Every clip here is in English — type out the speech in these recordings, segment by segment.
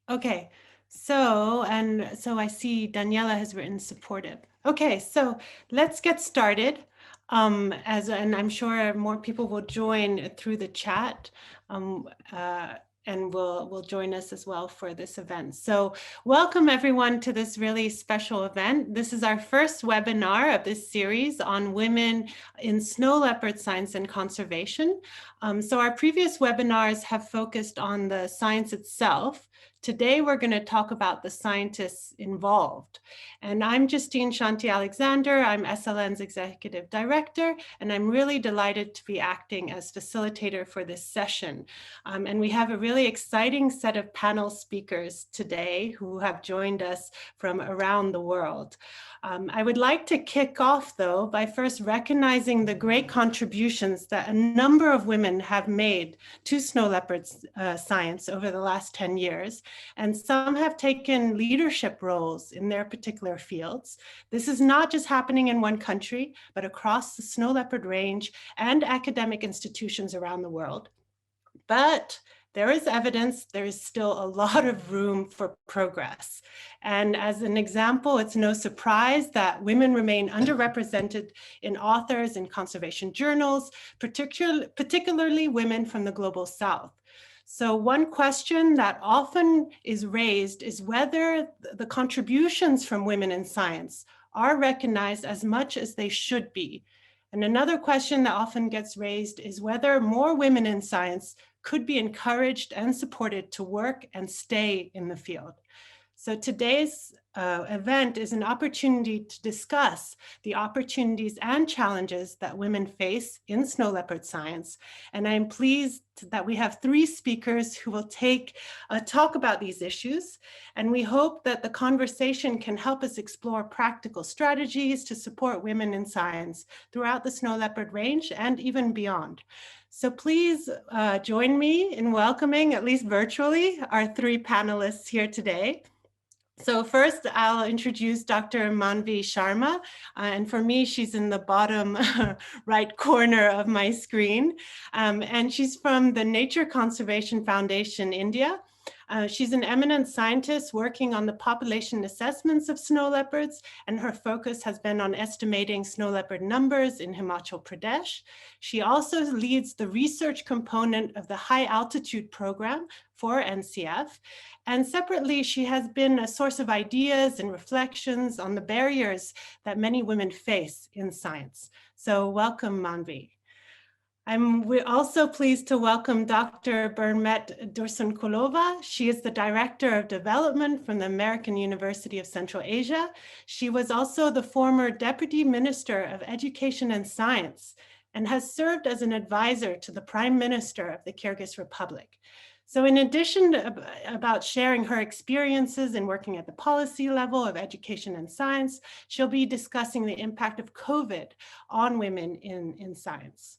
Okay, so I see Daniela has written supportive. Okay, so let's get started. And I'm sure more people will join through the chat. Um, uh, and will join us as well for this event. So welcome everyone to this really special event. This is our first webinar of this series on women in snow leopard science and conservation. So our previous webinars have focused on the science itself. Today, we're going to talk about the scientists involved. And I'm Justine Shanti Alexander. I'm SLN's Executive Director, and I'm really delighted to be acting as facilitator for this session. And we have a really exciting set of panel speakers today who have joined us from around the world. I would like to kick off, though, by first recognizing the great contributions that a number of women have made to snow leopard science over the last 10 years. And some have taken leadership roles in their particular fields. This is not just happening in one country, but across the snow leopard range and academic institutions around the world. But there is evidence there is still a lot of room for progress. And as an example, it's no surprise that women remain underrepresented in authors in conservation journals, particularly women from the global south. So one question that often is raised is whether the contributions from women in science are recognized as much as they should be. And another question that often gets raised is whether more women in science could be encouraged and supported to work and stay in the field. So today's event is an opportunity to discuss the opportunities and challenges that women face in snow leopard science. And I'm pleased that we have three speakers who will talk about these issues. And we hope that the conversation can help us explore practical strategies to support women in science throughout the snow leopard range and even beyond. So please join me in welcoming, at least virtually, our three panelists here today. So first, I'll introduce Dr. Manvi Sharma. And for me, she's in the bottom right corner of my screen. And she's from the Nature Conservation Foundation, India. She's an eminent scientist working on the population assessments of snow leopards, and her focus has been on estimating snow leopard numbers in Himachal Pradesh. She also leads the research component of the high altitude program for NCF. And separately, she has been a source of ideas and reflections on the barriers that many women face in science. So welcome, Manvi. We're also pleased to welcome Dr. Bernett Dorsenkolova. She is the Director of Development from the American University of Central Asia. She was also the former Deputy Minister of Education and Science and has served as an advisor to the Prime Minister of the Kyrgyz Republic. So in addition to about sharing her experiences in working at the policy level of education and science, she'll be discussing the impact of COVID on women in science.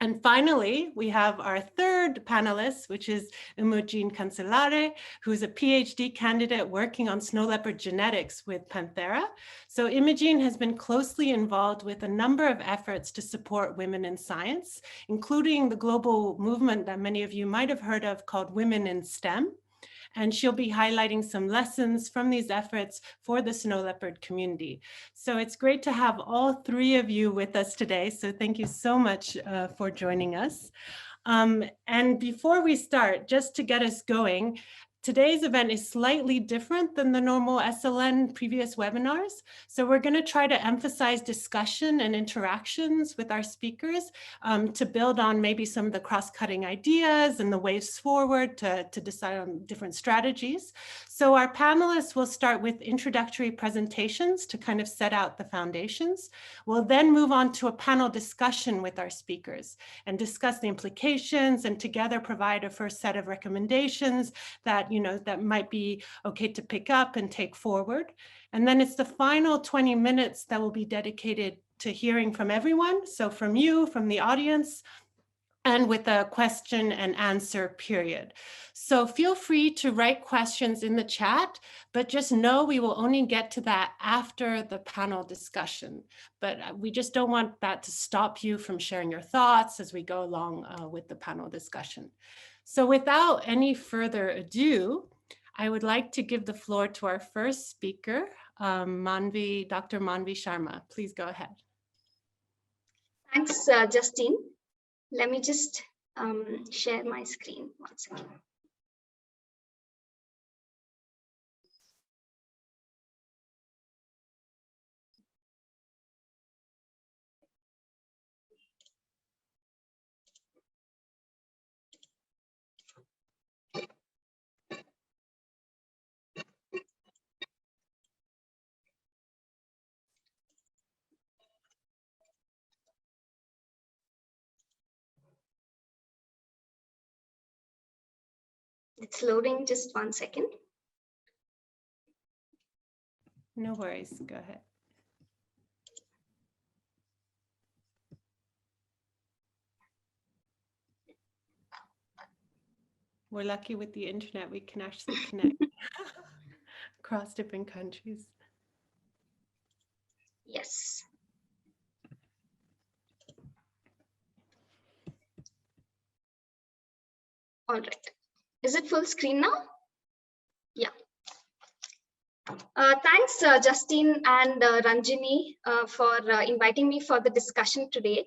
And finally, we have our third panelist, which is Imogene Cancellare, who's a PhD candidate working on snow leopard genetics with Panthera. So Imogene has been closely involved with a number of efforts to support women in science, including the global movement that many of you might have heard of called Women in STEM. And she'll be highlighting some lessons from these efforts for the snow leopard community. So it's great to have all three of you with us today. So thank you so much for joining us. And before we start, just to get us going, today's event is slightly different than the normal SLN previous webinars. So we're going to try to emphasize discussion and interactions with our speakers to build on maybe some of the cross-cutting ideas and the ways forward to decide on different strategies. So our panelists will start with introductory presentations to kind of set out the foundations. We'll then move on to a panel discussion with our speakers and discuss the implications and together provide a first set of recommendations that that might be okay to pick up and take forward. And then it's the final 20 minutes that will be dedicated to hearing from everyone. So from you, from the audience, and with a question and answer period. So feel free to write questions in the chat, but just know we will only get to that after the panel discussion. But we just don't want that to stop you from sharing your thoughts as we go along with the panel discussion. So without any further ado, I would like to give the floor to our first speaker, Dr. Manvi Sharma. Please go ahead. Thanks, Justine. Let me just share my screen. 1 second. It's loading, just 1 second. No worries, go ahead. We're lucky with the internet, we can actually connect across different countries. Yes. All right. Is it full screen now? Yeah. Thanks, Justine and Ranjini, for inviting me for the discussion today.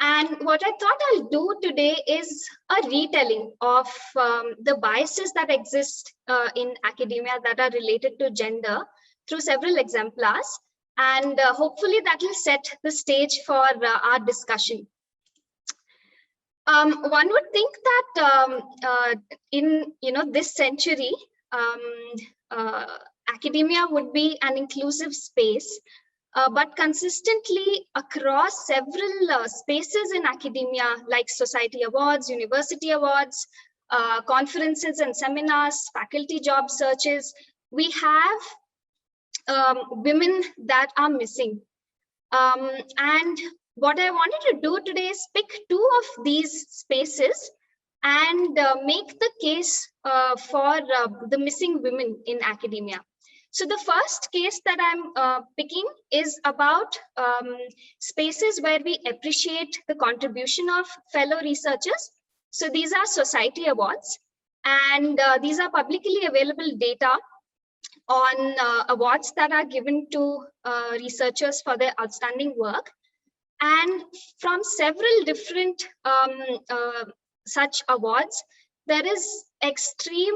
And what I thought I'll do today is a retelling of the biases that exist in academia that are related to gender through several exemplars. And hopefully that will set the stage for our discussion. One would think that in this century, academia would be an inclusive space, but consistently across several spaces in academia, like society awards, university awards, conferences and seminars, faculty job searches, we have women that are missing. And what I wanted to do today is pick two of these spaces and make the case for the missing women in academia. So the first case that I'm picking is about spaces where we appreciate the contribution of fellow researchers. So these are society awards, and these are publicly available data on awards that are given to researchers for their outstanding work. And from several different such awards, there is extreme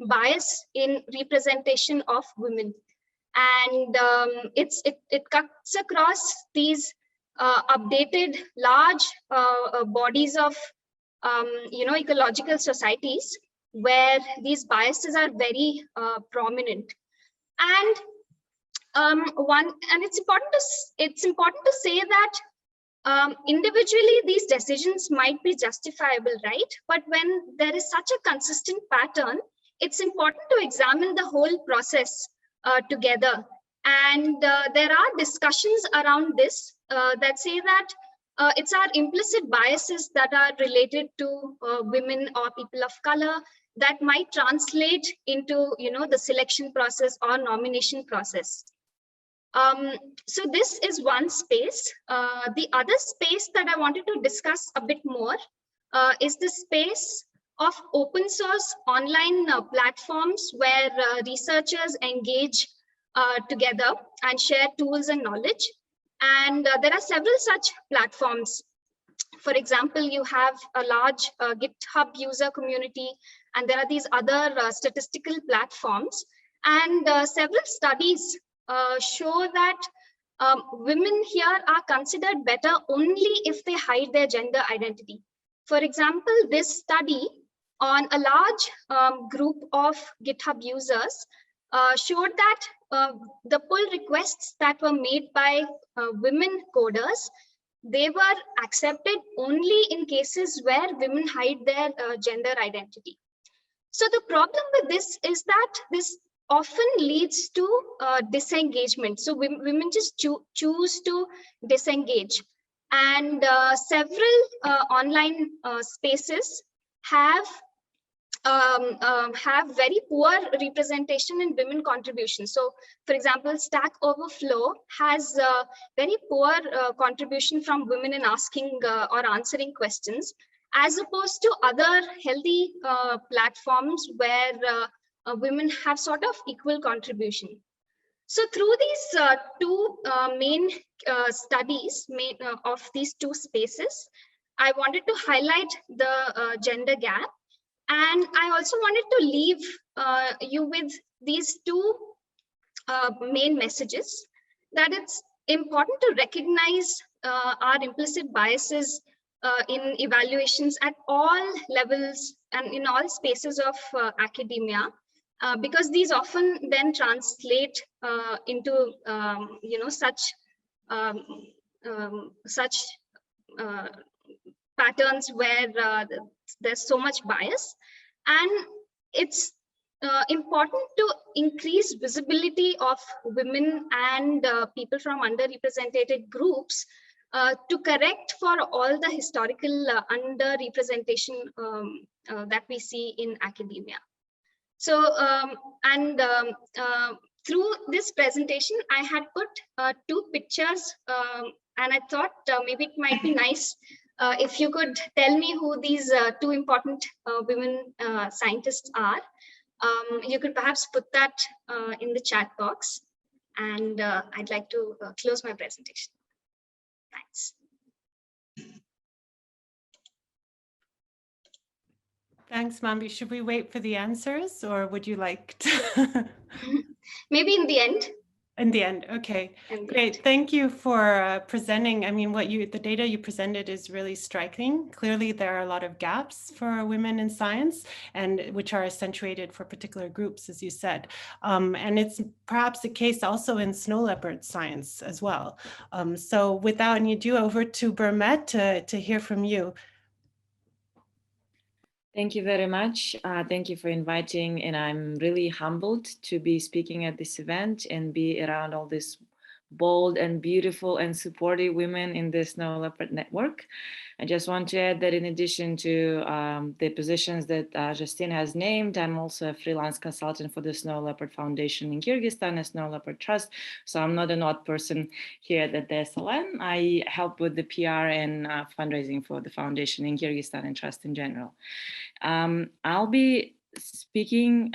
bias in representation of women. And it cuts across these updated large bodies of ecological societies where these biases are very prominent. And it's important to say that individually these decisions might be justifiable, right? But when there is such a consistent pattern, it's important to examine the whole process together. And there are discussions around this that say that it's our implicit biases that are related to women or people of color that might translate into the selection process or nomination process. So this is one space. The other space that I wanted to discuss a bit more is the space of open source online platforms where researchers engage together and share tools and knowledge. And there are several such platforms. For example, you have a large GitHub user community, and there are these other statistical platforms. And several studies show that women here are considered better only if they hide their gender identity. For example, this study on a large group of GitHub users showed that the pull requests that were made by women coders, they were accepted only in cases where women hide their gender identity. So the problem with this is that this often leads to disengagement. So women just choose to disengage. And several online spaces have very poor representation in women contribution. So, for example, Stack Overflow has very poor contribution from women in asking or answering questions, as opposed to other healthy platforms where women have sort of equal contribution. So through these two main studies of these two spaces, I wanted to highlight the gender gap. And I also wanted to leave you with these two main messages, that it's important to recognize our implicit biases in evaluations at all levels and in all spaces of academia, because these often then translate into such patterns where there's so much bias. And it's important to increase visibility of women and people from underrepresented groups to correct for all the historical underrepresentation that we see in academia. So, through this presentation, I had put two pictures, and I thought maybe it might be nice if you could tell me who these two important women scientists are. You could perhaps put that in the chat box, and I'd like to close my presentation. Thanks. Thanks, Manvi. Should we wait for the answers, or would you like to? Maybe in the end. In the end, okay, great. Thank you for presenting. I mean, the data you presented is really striking. Clearly, there are a lot of gaps for women in science, and which are accentuated for particular groups, as you said. And it's perhaps the case also in snow leopard science as well. So without any ado, over to Bermet to hear from you. Thank you very much. Thank you for inviting, and I'm really humbled to be speaking at this event and be around all these bold and beautiful and supportive women in the Snow Leopard Network. I just want to add that in addition to the positions that Justine has named, I'm also a freelance consultant for the Snow Leopard Foundation in Kyrgyzstan and Snow Leopard Trust. So I'm not an odd person here at the SLN. I help with the PR and fundraising for the foundation in Kyrgyzstan and Trust in general. I'll be speaking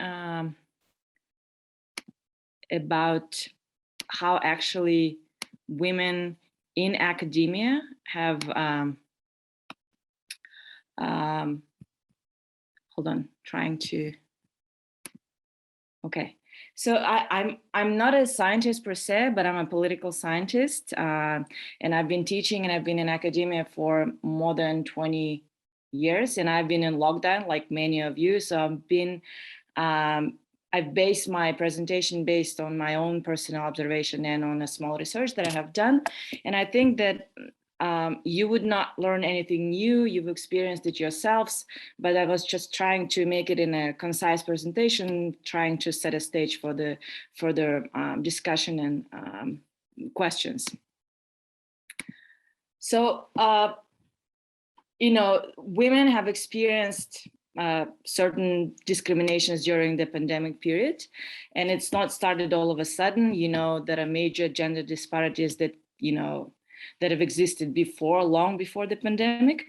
about how actually women in academia have, hold on, okay. So I'm not a scientist per se, but I'm a political scientist, and I've been teaching and I've been in academia for more than 20 years, and I've been in lockdown like many of you. So I've based my presentation based on my own personal observation and on a small research that I have done. And I think that you would not learn anything new, you've experienced it yourselves, but I was just trying to make it in a concise presentation, trying to set a stage for the further discussion and questions. So, you know, women have experienced certain discriminations during the pandemic period, and it's not started all of a sudden. You know, there are major gender disparities that, you know, that have existed before, long before the pandemic.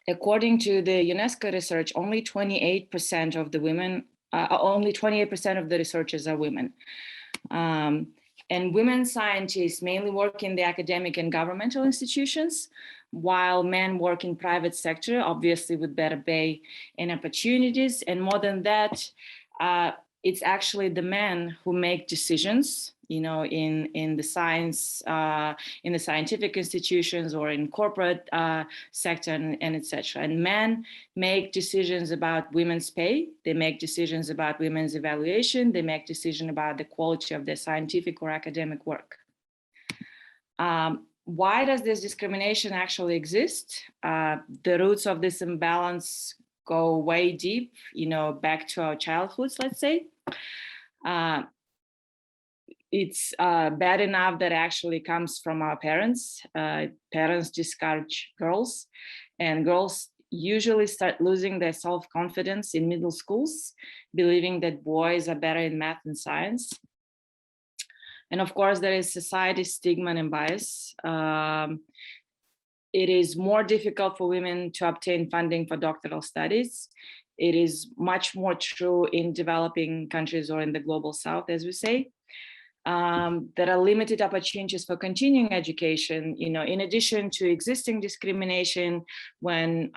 According to the UNESCO research, only 28% of the women, only 28% of the researchers are women. And women scientists mainly work in the academic and governmental institutions, while men work in private sector, obviously with better pay and opportunities. And more than that, it's actually the men who make decisions, you know, in the science, in the scientific institutions or in corporate sector and etc. And men make decisions about women's pay. They make decisions about women's evaluation. They make decisions about the quality of their scientific or academic work. Why does this discrimination actually exist? The roots of this imbalance go way deep, you know, back to our childhoods, let's say. It's bad enough that actually comes from our parents. Parents discourage girls, and girls usually start losing their self-confidence in middle schools, believing that boys are better in math and science. And of course, there is society stigma and bias. It is more difficult for women to obtain funding for doctoral studies. it is much more true in developing countries or in the global south, as we say. There are limited opportunities for continuing education, in addition to existing discrimination when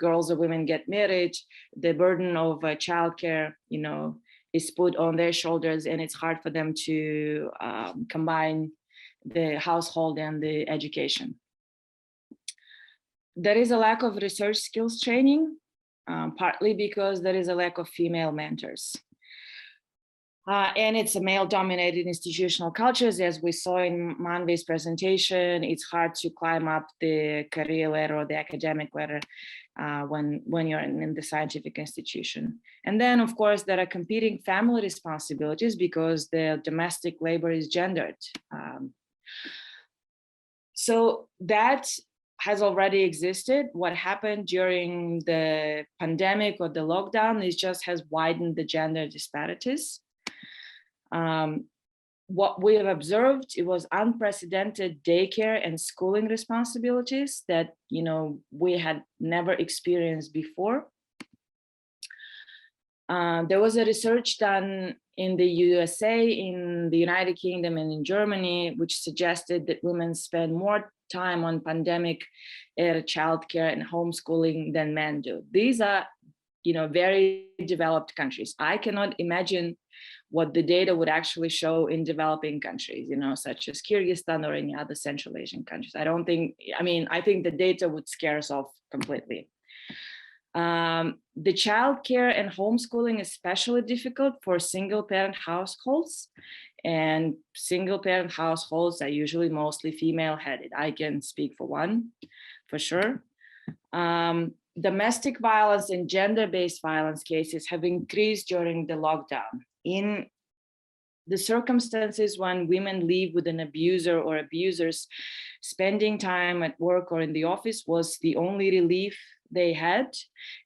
girls or women get married, the burden of childcare, is put on their shoulders, and it's hard for them to combine the household and the education. There is a lack of research skills training, partly because there is a lack of female mentors. And it's a male-dominated institutional cultures, as we saw in Manvi's presentation. It's hard to climb up the career ladder or the academic ladder when you're in the scientific institution. And then, of course, there are competing family responsibilities because the domestic labor is gendered. So that has already existed. What happened during the pandemic or the lockdown is just has widened the gender disparities. What we have observed, it was unprecedented daycare and schooling responsibilities that, we had never experienced before. There was a research done in the USA, in the United Kingdom, and in Germany, which suggested that women spend more time on pandemic era childcare and homeschooling than men do. These are, very developed countries. I cannot imagine what the data would actually show in developing countries, such as Kyrgyzstan or any other Central Asian countries. I think the data would scare us off completely. The childcare and homeschooling is especially difficult for single parent households, and single parent households are usually mostly female headed. I can speak for one, for sure. Domestic violence and gender-based violence cases have increased during the lockdown. In the circumstances when women live with an abuser or abusers, spending time at work or in the office was the only relief they had,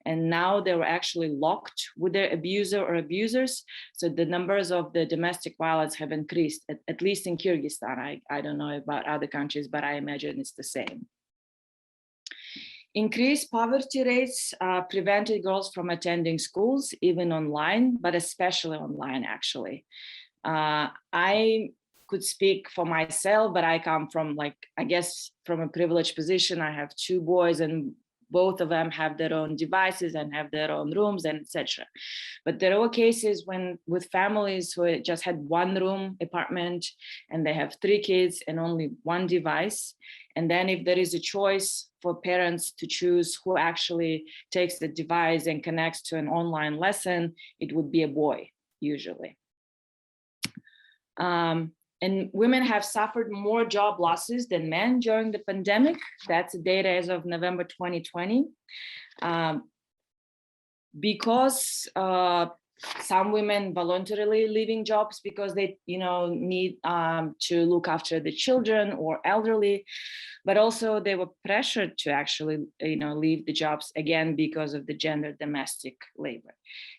and now they were actually locked with their abuser or abusers. So the numbers of the domestic violence have increased, at least in Kyrgyzstan. I don't know about other countries, but I imagine it's the same. Increased poverty rates prevented girls from attending schools, even online, but especially online, actually. I could speak for myself, but I come from from a privileged position. I have two boys, and both of them have their own devices and have their own rooms and etc. But there were cases with families who just had one room apartment and they have 3 kids and only one device. And then if there is a choice for parents to choose who actually takes the device and connects to an online lesson, it would be a boy, usually. And women have suffered more job losses than men during the pandemic. That's data as of November 2020. Because some women voluntarily leaving jobs because they, need to look after the children or elderly, but also they were pressured to actually, leave the jobs again because of the gender domestic labor.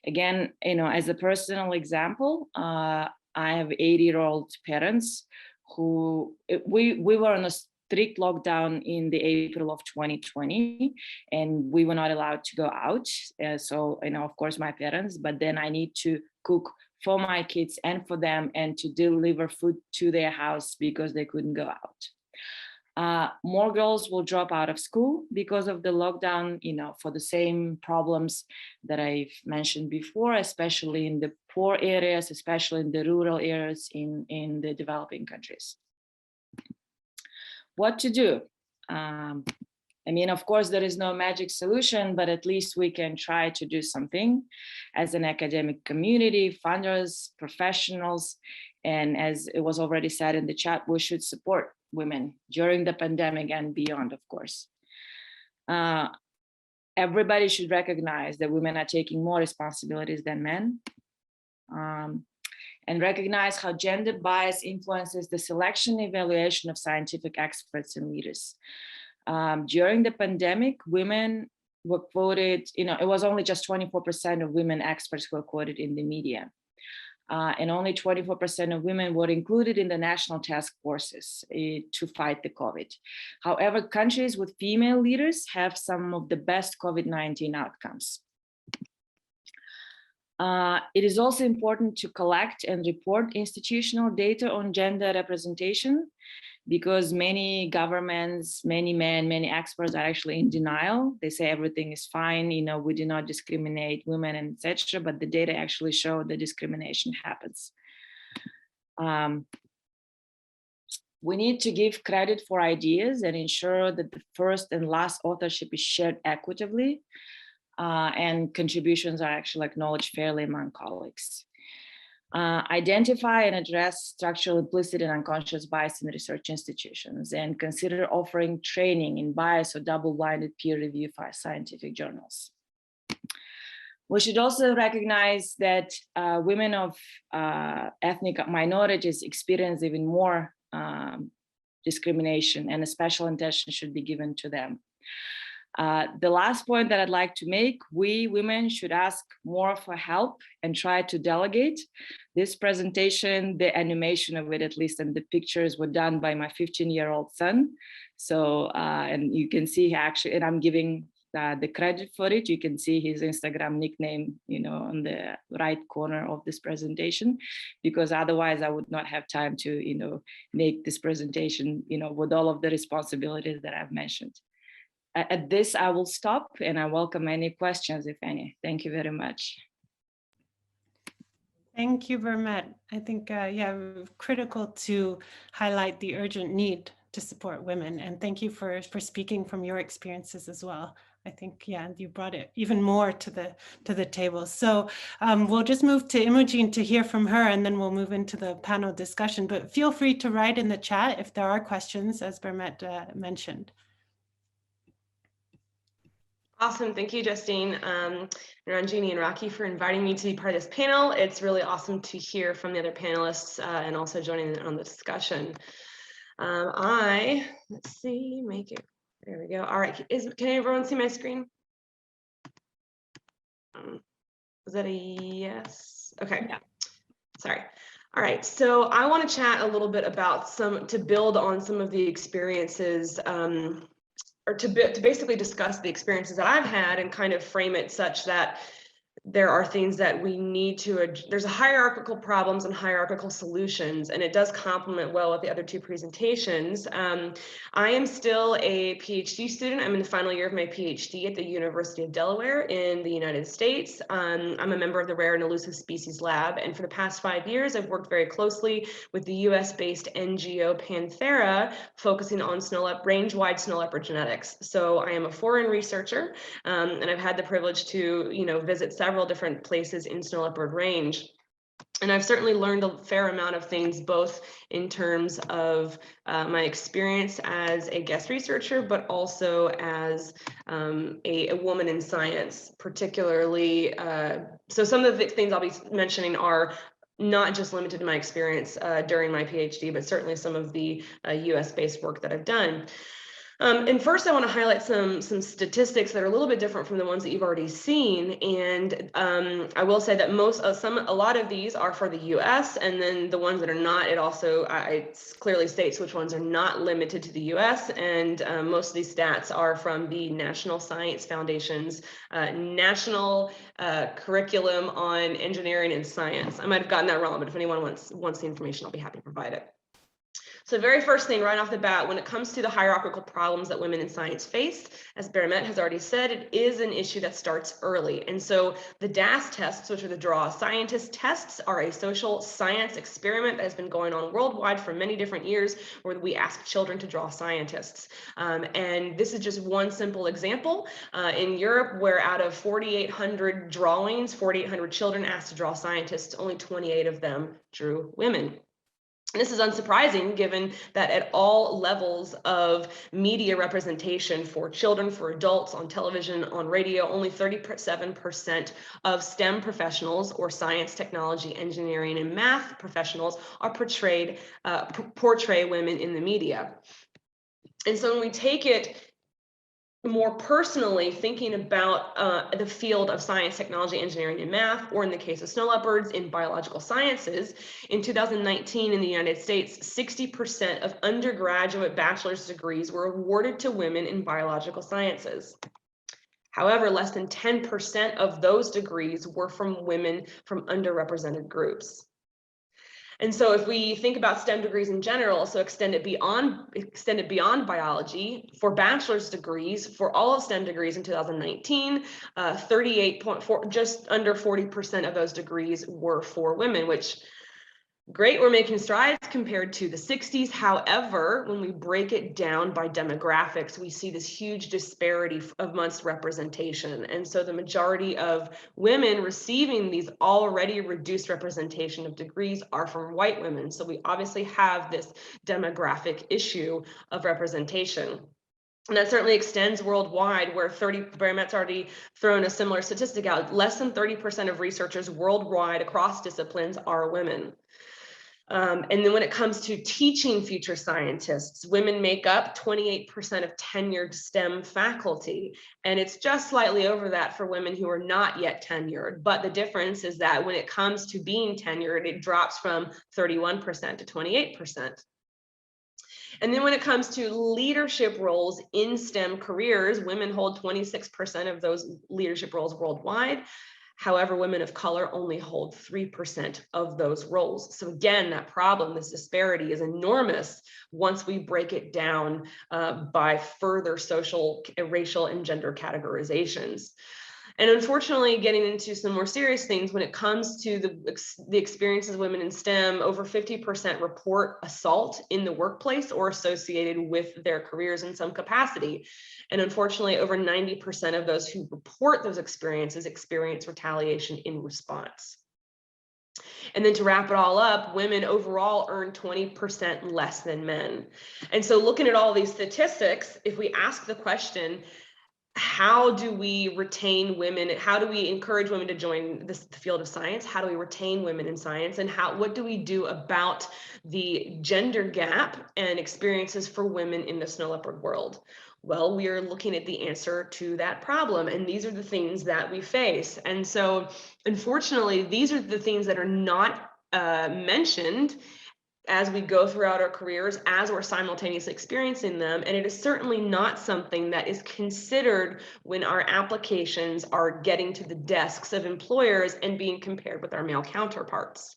Again, as a personal example, I have 80-year-old parents who we were on a strict lockdown in the April of 2020, and we were not allowed to go out. So, of course, my parents, but then I need to cook for my kids and for them and to deliver food to their house because they couldn't go out. More girls will drop out of school because of the lockdown, for the same problems that I've mentioned before, especially in the poor areas, especially in the rural areas in the developing countries. What to do? Of course, there is no magic solution, but at least we can try to do something as an academic community, funders, professionals, and as it was already said in the chat, we should support women during the pandemic and beyond, of course. Everybody should recognize that women are taking more responsibilities than men, and recognize how gender bias influences the selection and evaluation of scientific experts and leaders. During the pandemic, women were quoted, it was only just 24% of women experts who were quoted in the media. And only 24% of women were included in the national task forces to fight the COVID. However, countries with female leaders have some of the best COVID-19 outcomes. It is also important to collect and report institutional data on gender representation, because many governments, many men, many experts are actually in denial. They say everything is fine, we do not discriminate women and etc. But the data actually show that discrimination happens. We need to give credit for ideas and ensure that the first and last authorship is shared equitably, and contributions are actually acknowledged fairly among colleagues. Identify and address structural, implicit, and unconscious bias in research institutions, and consider offering training in bias or double-blinded peer review for scientific journals. We should also recognize that women of ethnic minorities experience even more discrimination, and a special attention should be given to them. The last point that I'd like to make, we women should ask more for help and try to delegate. This presentation, the animation of it at least, and the pictures were done by my 15-year-old son. So, and you can see actually, and I'm giving the credit for it. You can see his Instagram nickname, on the right corner of this presentation, because otherwise I would not have time to, make this presentation, with all of the responsibilities that I've mentioned. At this, I will stop, and I welcome any questions, if any. Thank you very much. Thank you, Bermet. I think, critical to highlight the urgent need to support women. And thank you for speaking from your experiences as well. I think, you brought it even more to the table. So we'll just move to Imogene to hear from her, and then we'll move into the panel discussion. But feel free to write in the chat if there are questions, as Bermet mentioned. Awesome. Thank you, Justine, Ranjini, and Rocky for inviting me to be part of this panel. It's really awesome to hear from the other panelists and also joining in on the discussion. Let's see, make it, there we go. All right, can everyone see my screen? Is that a yes? Okay, yeah. Sorry. All right, so I want to chat a little bit about to build on some of the experiences, or to basically discuss the experiences that I've had and kind of frame it such that there are things that we need to, there's a hierarchical problems and hierarchical solutions, and it does complement well with the other two presentations. I am still a PhD student. I'm in the final year of my PhD at the University of Delaware in the United States. I'm a member of the Rare and Elusive Species Lab, and for the past 5 years, I've worked very closely with the US-based NGO Panthera, focusing on range-wide snow leopard genetics. So I am a foreign researcher, and I've had the privilege to, visit several different places in snow leopard range. And I've certainly learned a fair amount of things, both in terms of my experience as a guest researcher, but also as a woman in science, particularly. So some of the things I'll be mentioning are not just limited to my experience during my PhD, but certainly some of the US-based work that I've done. And first, I want to highlight some statistics that are a little bit different from the ones that you've already seen. And I will say that a lot of these are for the U.S., and then the ones that are not, it clearly states which ones are not limited to the U.S. And most of these stats are from the National Science Foundation's National Curriculum on Engineering and Science. I might have gotten that wrong, but if anyone wants the information, I'll be happy to provide it. So the very first thing right off the bat, when it comes to the hierarchical problems that women in science face, as Bermet has already said, it is an issue that starts early. And so the DAS tests, which are the Draw a Scientist tests, are a social science experiment that has been going on worldwide for many different years, where we ask children to draw scientists. And this is just one simple example. In Europe, where out of 4,800 drawings, 4,800 children asked to draw scientists, only 28 of them drew women. This is unsurprising, given that at all levels of media representation for children, for adults, on television, on radio, only 37% of STEM professionals, or science, technology, engineering, and math professionals, are portray women in the media. And so when we take it more personally, thinking about the field of science, technology, engineering, and math, or in the case of snow leopards, in biological sciences, in 2019 in the United States, 60% of undergraduate bachelor's degrees were awarded to women in biological sciences. However, less than 10% of those degrees were from women from underrepresented groups. And so if we think about STEM degrees in general, so extended beyond biology, for bachelor's degrees, for all of STEM degrees in 2019, 38.4, just under 40% of those degrees were for women, which great, we're making strides compared to the 60s. However, when we break it down by demographics, we see this huge disparity amongst representation. And so the majority of women receiving these already reduced representation of degrees are from white women. So we obviously have this demographic issue of representation. And that certainly extends worldwide, where Bermet's already thrown a similar statistic out. Less than 30% of researchers worldwide across disciplines are women. And then when it comes to teaching future scientists, women make up 28% of tenured STEM faculty, and it's just slightly over that for women who are not yet tenured. But the difference is that when it comes to being tenured, it drops from 31% to 28%. And then when it comes to leadership roles in STEM careers, women hold 26% of those leadership roles worldwide. However, women of color only hold 3% of those roles. So again, that problem, this disparity is enormous once we break it down by further social, racial, and gender categorizations. And unfortunately, getting into some more serious things, when it comes to the experiences of women in STEM, over 50% report assault in the workplace or associated with their careers in some capacity. And unfortunately, over 90% of those who report those experiences experience retaliation in response. And then to wrap it all up, women overall earn 20% less than men. And so looking at all these statistics, if we ask the question, how do we retain women? How do we encourage women to join the field of science? How do we retain women in science? And what do we do about the gender gap and experiences for women in the snow leopard world? Well, we are looking at the answer to that problem, and these are the things that we face. And so, unfortunately, these are the things that are not mentioned as we go throughout our careers, as we're simultaneously experiencing them. And it is certainly not something that is considered when our applications are getting to the desks of employers and being compared with our male counterparts.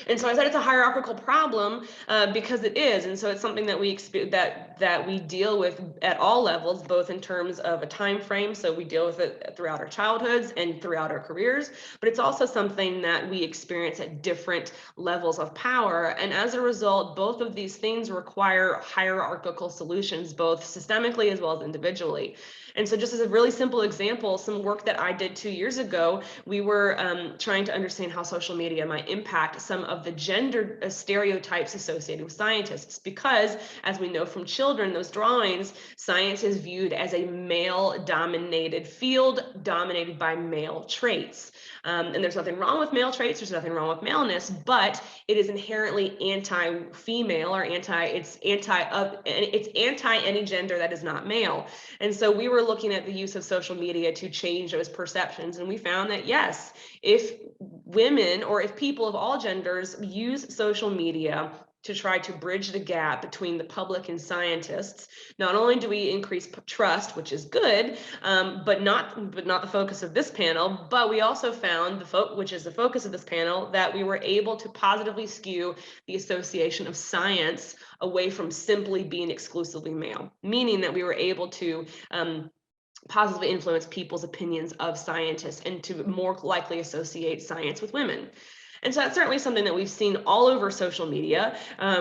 And so I said it's a hierarchical problem because it is, and so it's something that we deal with at all levels, both in terms of a time frame. So we deal with it throughout our childhoods and throughout our careers, but it's also something that we experience at different levels of power. And as a result, both of these things require hierarchical solutions, both systemically as well as individually. And so just as a really simple example, some work that I did 2 years ago, we were trying to understand how social media might impact some of the gender stereotypes associated with scientists, because as we know from children, those drawings, science is viewed as a male-dominated field dominated by male traits. And there's nothing wrong with male traits, there's nothing wrong with maleness, but it is inherently anti-female, or it's anti any gender that is not male. And so we were looking at the use of social media to change those perceptions, and we found that yes, if women, or if people of all genders use social media to try to bridge the gap between the public and scientists, not only do we increase trust, which is good, but not the focus of this panel, but we also found, which is the focus of this panel, that we were able to positively skew the association of science away from simply being exclusively male, meaning that we were able to positively influence people's opinions of scientists and to more likely associate science with women. And so that's certainly something that we've seen all over social media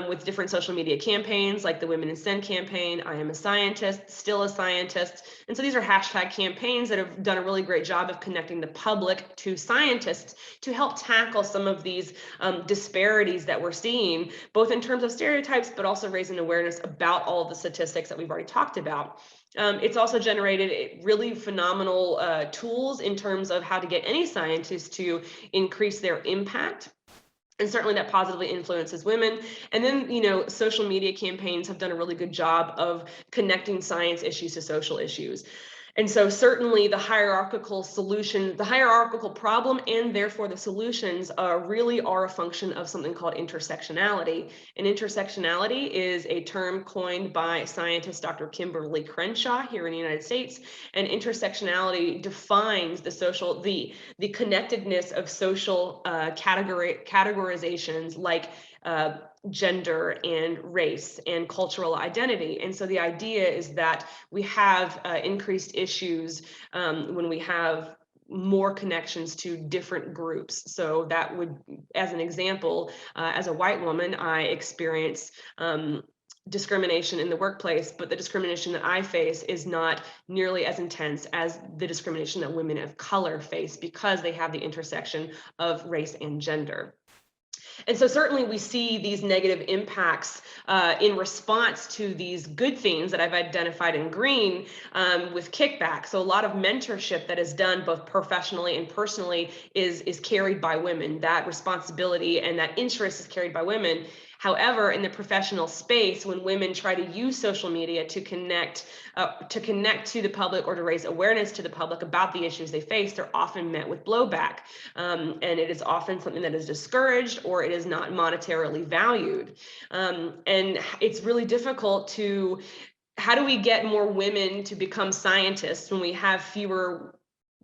with different social media campaigns like the Women in STEM campaign, I am a scientist, still a scientist. And so these are hashtag campaigns that have done a really great job of connecting the public to scientists to help tackle some of these disparities that we're seeing, both in terms of stereotypes, but also raising awareness about all of the statistics that we've already talked about. It's also generated really phenomenal tools in terms of how to get any scientist to increase their impact. And certainly that positively influences women. And then, social media campaigns have done a really good job of connecting science issues to social issues. And so certainly the hierarchical solution, the hierarchical problem, and therefore the solutions really are a function of something called intersectionality. And intersectionality is a term coined by scientist Dr. Kimberly Crenshaw here in the United States. And intersectionality defines the connectedness of social categorizations like gender and race and cultural identity. And so the idea is that we have increased issues when we have more connections to different groups. So that would, as an example, as a white woman, I experience discrimination in the workplace, but the discrimination that I face is not nearly as intense as the discrimination that women of color face because they have the intersection of race and gender. And so certainly we see these negative impacts in response to these good things that I've identified in green with kickback. So a lot of mentorship that is done both professionally and personally is carried by women. That responsibility and that interest is carried by women. However, in the professional space, when women try to use social media to connect to the public or to raise awareness to the public about the issues they face, they're often met with blowback. And it is often something that is discouraged or it is not monetarily valued. And it's really difficult to, how do we get more women to become scientists when we have fewer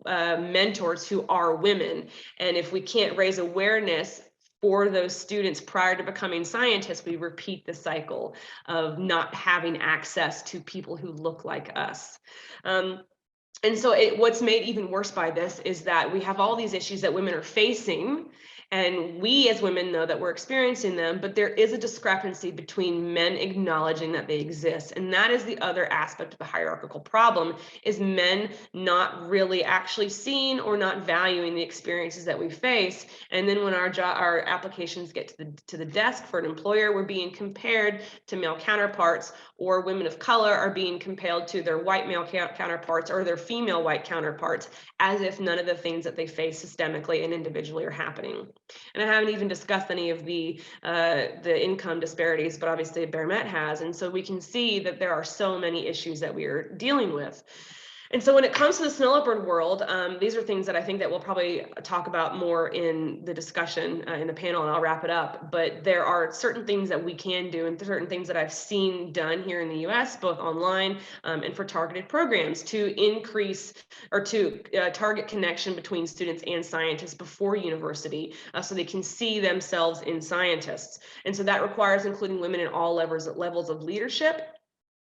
mentors who are women? And if we can't raise awareness for those students prior to becoming scientists, we repeat the cycle of not having access to people who look like us. And so what's made even worse by this is that we have all these issues that women are facing, and we as women know that we're experiencing them, but there is a discrepancy between men acknowledging that they exist. And that is the other aspect of the hierarchical problem, is men not really actually seeing or not valuing the experiences that we face. And then when our applications get to the desk for an employer, we're being compared to male counterparts, or women of color are being compared to their white male counterparts or their female white counterparts, as if none of the things that they face systemically and individually are happening. And I haven't even discussed any of the income disparities, but obviously Bermet has. And so we can see that there are so many issues that we are dealing with. And so when it comes to the Snow Leopard world, these are things that I think that we'll probably talk about more in the discussion in the panel, and I'll wrap it up. But there are certain things that we can do and certain things that I've seen done here in the US, both online and for targeted programs, to increase or to target connection between students and scientists before university so they can see themselves in scientists. And so that requires including women in all levels of leadership.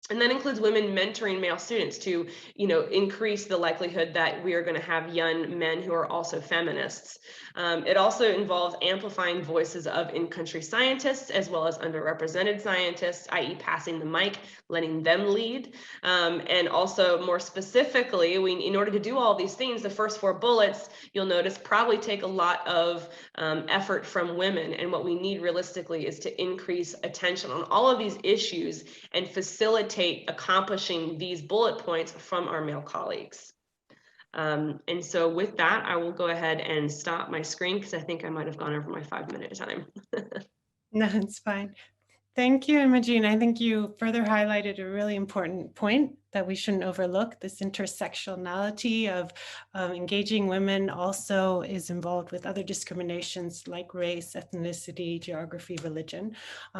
And that includes women mentoring male students to, increase the likelihood that we are going to have young men who are also feminists. It also involves amplifying voices of in-country scientists as well as underrepresented scientists, i.e. passing the mic, letting them lead. And also more specifically, in order to do all these things, the first 4 bullets, you'll notice, probably take a lot of effort from women. And what we need realistically is to increase attention on all of these issues and facilitate accomplishing these bullet points from our male colleagues. And so with that, I will go ahead and stop my screen because I think I might have gone over my 5-minute time. No, it's fine. Thank you, Imogene. I think you further highlighted a really important point that we shouldn't overlook. This intersectionality of engaging women also is involved with other discriminations like race, ethnicity, geography, religion.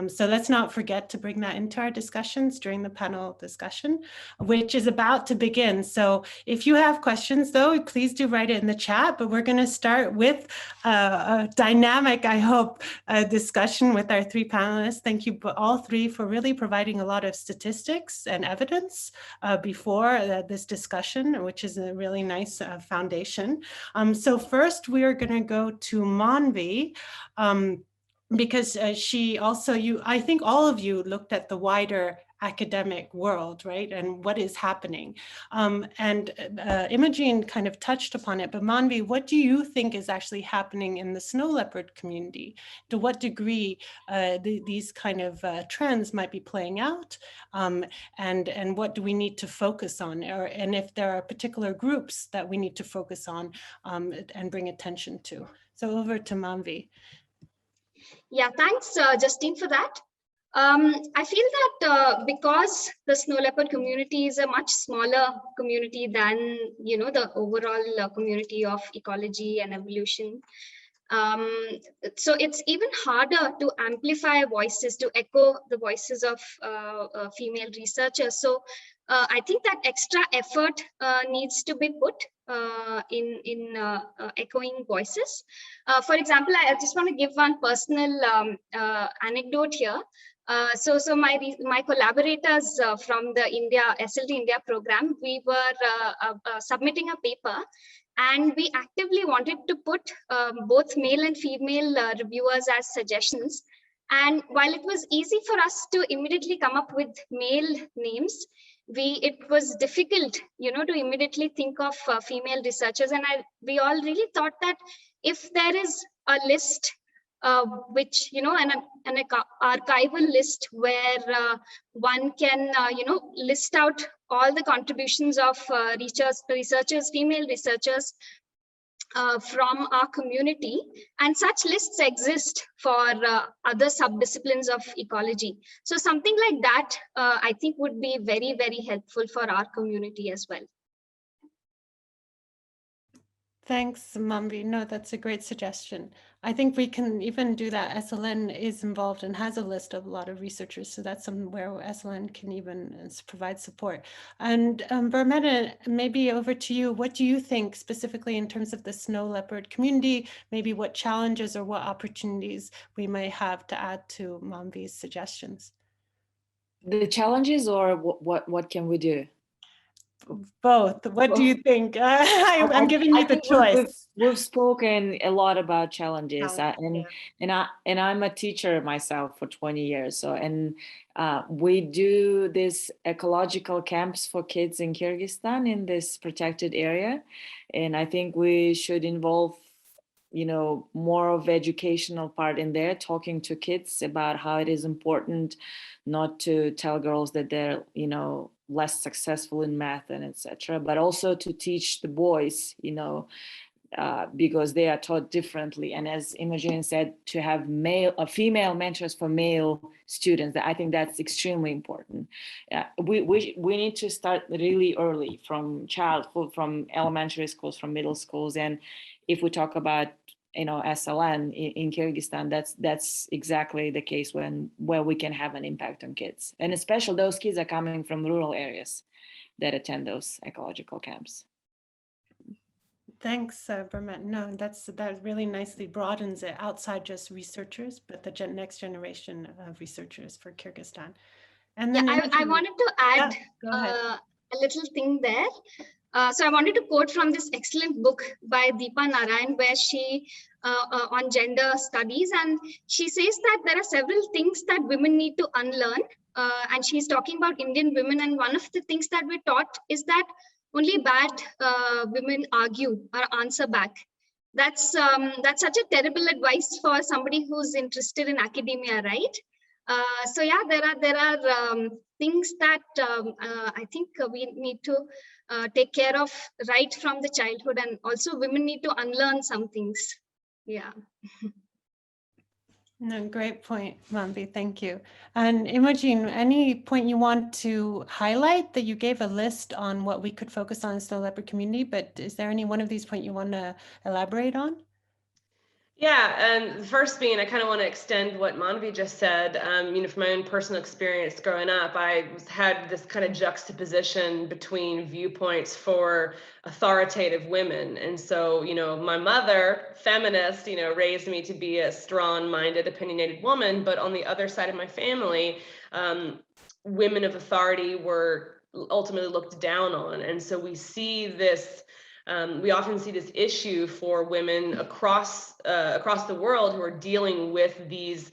So let's not forget to bring that into our discussions during the panel discussion, which is about to begin. So if you have questions, though, please do write it in the chat. But we're going to start with a dynamic, I hope, discussion with our 3 panelists. Thank you all 3 for really providing a lot of statistics and evidence before this discussion, which is a really nice foundation. So first we are going to go to Manvi, because she also, I think all of you looked at the wider academic world, right? And what is happening. And Imogene kind of touched upon it, but Manvi, what do you think is actually happening in the snow leopard community? To what degree these kind of trends might be playing out? And what do we need to focus on? And if there are particular groups that we need to focus on and bring attention to. So over to Manvi. Yeah, thanks, Justine, for that. I feel that because the snow leopard community is a much smaller community than, you know, the overall community of ecology and evolution. So it's even harder to amplify voices, to echo the voices of female researchers. So I think that extra effort needs to be put in echoing voices. For example, I just want to give one personal anecdote here. So my collaborators from the SLT India program, we were submitting a paper, and we actively wanted to put both male and female reviewers as suggestions. And while it was easy for us to immediately come up with male names, it was difficult, you know, to immediately think of female researchers. And we all really thought that if there is a list, which, you know, an archival list where one can, you know, list out all the contributions of researchers, female researchers from our community, and such lists exist for other subdisciplines of ecology. So something like that, I think would be very, very helpful for our community as well. Thanks, Manvi. No, that's a great suggestion. I think we can even do that. SLN is involved and has a list of a lot of researchers, so that's somewhere SLN can even provide support. And Bermet, maybe over to you. What do you think specifically in terms of the snow leopard community? Maybe what challenges or what opportunities we might have to add to Manvi's suggestions? The challenges, or what can we do? Both. What do you think? I'm giving you the choice. We've spoken a lot about challenges, and I'm a teacher myself for 20 years. So, and we do this ecological camps for kids in Kyrgyzstan in this protected area, and I think we should involve, you know, more of educational part in there, talking to kids about how it is important not to tell girls that they're, you know, less successful in math and etc., but also to teach the boys, you know, because they are taught differently. And as Imogene said, to have female mentors for male students, I think that's extremely important. We need to start really early, from childhood, from elementary schools, from middle schools. And if we talk about, you know, SLN in Kyrgyzstan, that's exactly the case where we can have an impact on kids, and especially those kids are coming from rural areas that attend those ecological camps. Thanks, Bermet. No, that really nicely broadens it outside just researchers, but the next generation of researchers for Kyrgyzstan. And then I wanted to add a little thing there. So I wanted to quote from this excellent book by Deepa Narayan, where she on gender studies, and she says that there are several things that women need to unlearn, and she's talking about Indian women, and one of the things that we're taught is that only bad women argue or answer back. That's such a terrible advice for somebody who's interested in academia, right? So yeah, there are things that I think we need to take care of right from the childhood, and also women need to unlearn some things. Yeah. No, great point, Manvi. Thank you. And Imogene, any point you want to highlight? That you gave a list on what we could focus on in Snow Leopard community, but is there any one of these points you want to elaborate on? Yeah, and the first being, I kind of want to extend what Manvi just said. You know, from my own personal experience growing up, I had this kind of juxtaposition between viewpoints for authoritative women. And so, you know, my mother, feminist, you know, raised me to be a strong-minded, opinionated woman. But on the other side of my family, women of authority were ultimately looked down on. And so we see this. We often see this issue for women across the world who are dealing with these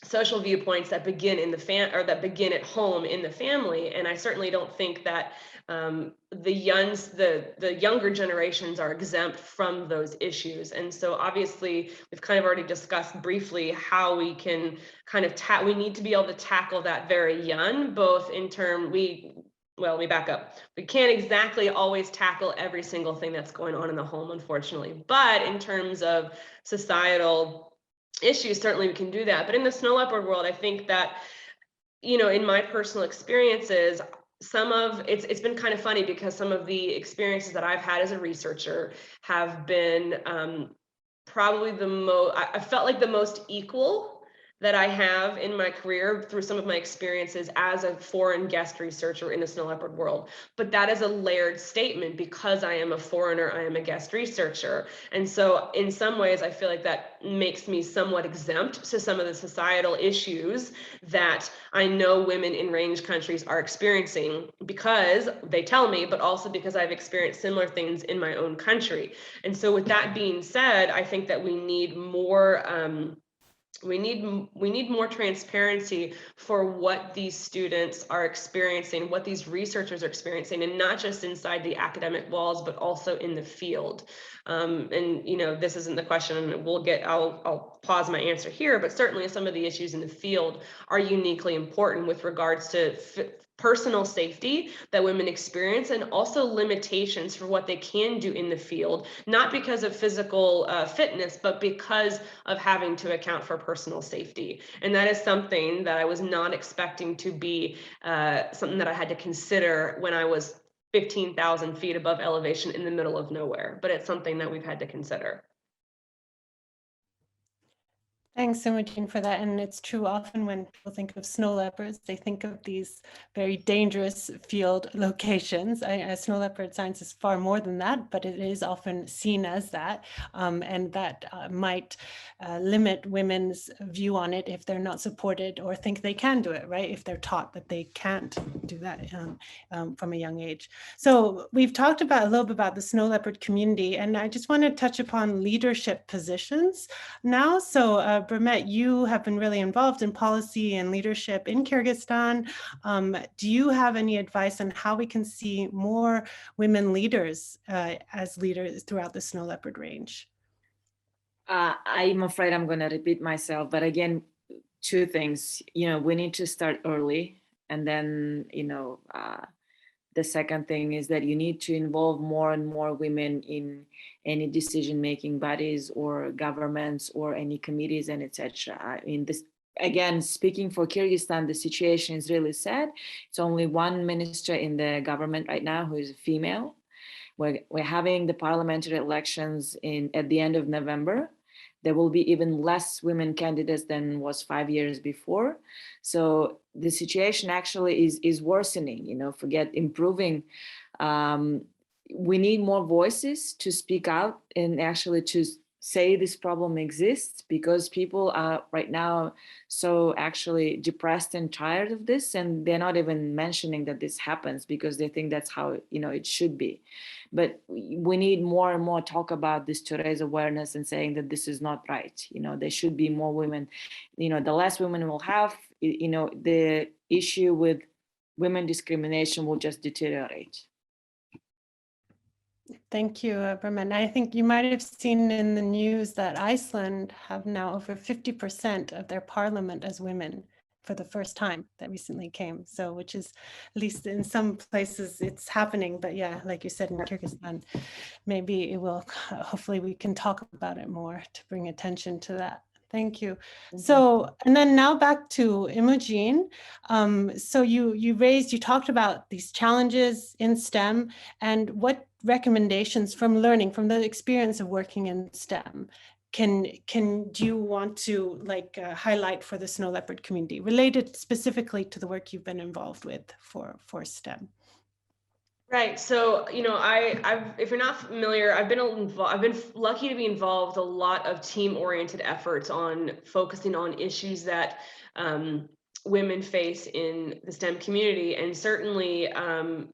social viewpoints that begin in that begin at home in the family. And I certainly don't think that the younger generations are exempt from those issues. And so obviously we've kind of already discussed briefly how we can kind of we need to be able to tackle that very young, both in term let me back up. We can't exactly always tackle every single thing that's going on in the home, unfortunately. But in terms of societal issues, certainly we can do that. But in the snow leopard world, I think that, in my personal experiences, it's been kind of funny because some of the experiences that I've had as a researcher have been probably I felt like the most equal that I have in my career through some of my experiences as a foreign guest researcher in the snow leopard world. But that is a layered statement because I am a foreigner, I am a guest researcher. And so in some ways, I feel like that makes me somewhat exempt to some of the societal issues that I know women in range countries are experiencing because they tell me, but also because I've experienced similar things in my own country. And so with that being said, I think that we need more we need more transparency for what these students are experiencing, what these researchers are experiencing, and not just inside the academic walls, but also in the field. And this isn't the question, and I'll pause my answer here, but certainly some of the issues in the field are uniquely important with regards to personal safety that women experience, and also limitations for what they can do in the field, not because of physical fitness, but because of having to account for personal safety. And that is something that I was not expecting to be something that I had to consider when I was 15,000 feet above elevation in the middle of nowhere, but it's something that we've had to consider. Thanks, Imogene, for that. And it's true, often when people think of snow leopards, they think of these very dangerous field locations. Snow leopard science is far more than that, but it is often seen as that. And that might limit women's view on it if they're not supported or think they can do it, right? If they're taught that they can't do that from a young age. So we've talked a little bit about the snow leopard community, and I just want to touch upon leadership positions now. So Bermet, you have been really involved in policy and leadership in Kyrgyzstan. Do you have any advice on how we can see more women leaders as leaders throughout the snow leopard range? I'm afraid I'm going to repeat myself, but again, two things. We need to start early, and then the second thing is that you need to involve more and more women in any decision-making bodies or governments or any committees and etc. Again, speaking for Kyrgyzstan, the situation is really sad. It's only one minister in the government right now who is a female. We're having the parliamentary elections at the end of November. There will be even less women candidates than was 5 years before. So the situation actually is worsening, forget improving. We need more voices to speak out and actually to say this problem exists, because people are right now so actually depressed and tired of this, and they're not even mentioning that this happens because they think that's how it should be. But we need more and more talk about this to raise awareness and saying that this is not right. There should be more women. The less women we'll have, the issue with women discrimination will just deteriorate. Thank you, Bermet. I think you might have seen in the news that Iceland have now over 50% of their parliament as women for the first time that recently came. So, which is, at least in some places it's happening, but yeah, like you said, in Kyrgyzstan, maybe it will, hopefully we can talk about it more to bring attention to that. Thank you. So, and then now back to Imogene. So you talked about these challenges in STEM, and what recommendations from the experience of working in STEM do you want to highlight for the snow leopard community related specifically to the work you've been involved with for STEM? Right. So, if you're not familiar, I've been lucky to be involved a lot of team-oriented efforts on focusing on issues that women face in the STEM community. And certainly, I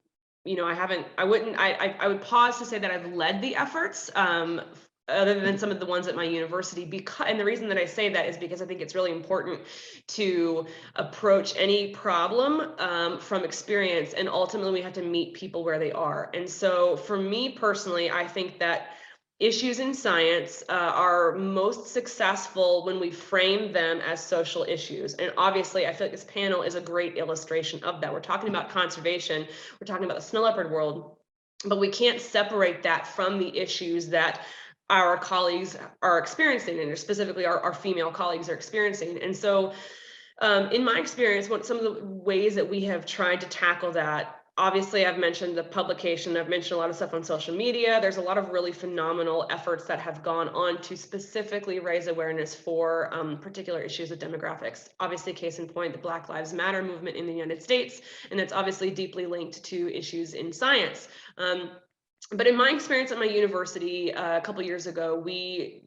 would pause to say that I've led the efforts, other than some of the ones at my university, and the reason that I say that is because I think it's really important to approach any problem from experience, and ultimately we have to meet people where they are. And so for me personally, I think that issues in science are most successful when we frame them as social issues. And obviously, I feel like this panel is a great illustration of that. We're talking about conservation, we're talking about the snow leopard world, but we can't separate that from the issues that our colleagues are experiencing, and specifically our female colleagues are experiencing. And so in my experience, some of the ways that we have tried to tackle that, obviously I've mentioned the publication, I've mentioned a lot of stuff on social media. There's a lot of really phenomenal efforts that have gone on to specifically raise awareness for particular issues of demographics. Obviously, case in point, the Black Lives Matter movement in the United States, and it's obviously deeply linked to issues in science. But in my experience at my university a couple years ago, we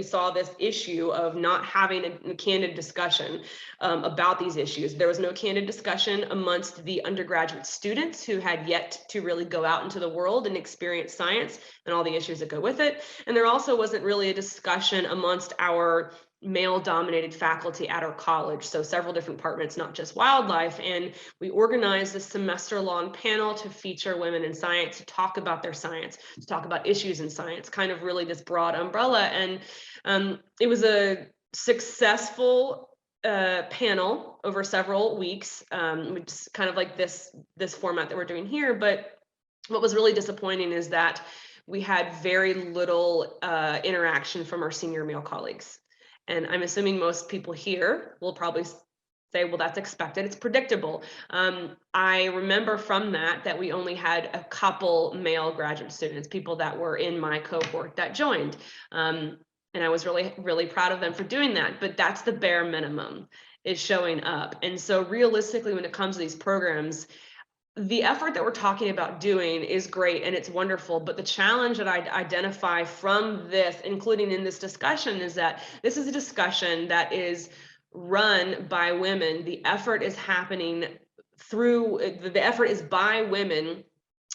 saw this issue of not having a candid discussion about these issues. There was no candid discussion amongst the undergraduate students who had yet to really go out into the world and experience science and all the issues that go with it. And there also wasn't really a discussion amongst our male-dominated faculty at our college, so several different departments, not just wildlife. And we organized a semester-long panel to feature women in science, to talk about their science, to talk about issues in science, kind of really this broad umbrella. And it was a successful panel over several weeks, which is kind of like this format that we're doing here. But what was really disappointing is that we had very little interaction from our senior male colleagues. And I'm assuming most people here will probably say, well, that's expected, it's predictable. I remember from that we only had a couple male graduate students, people that were in my cohort that joined. And I was really, really proud of them for doing that, but that's the bare minimum, is showing up. And so realistically, when it comes to these programs, the effort that we're talking about doing is great and it's wonderful, but the challenge that I identify from this, including in this discussion, is that this is a discussion that is run by women. The effort is happening the effort is by women,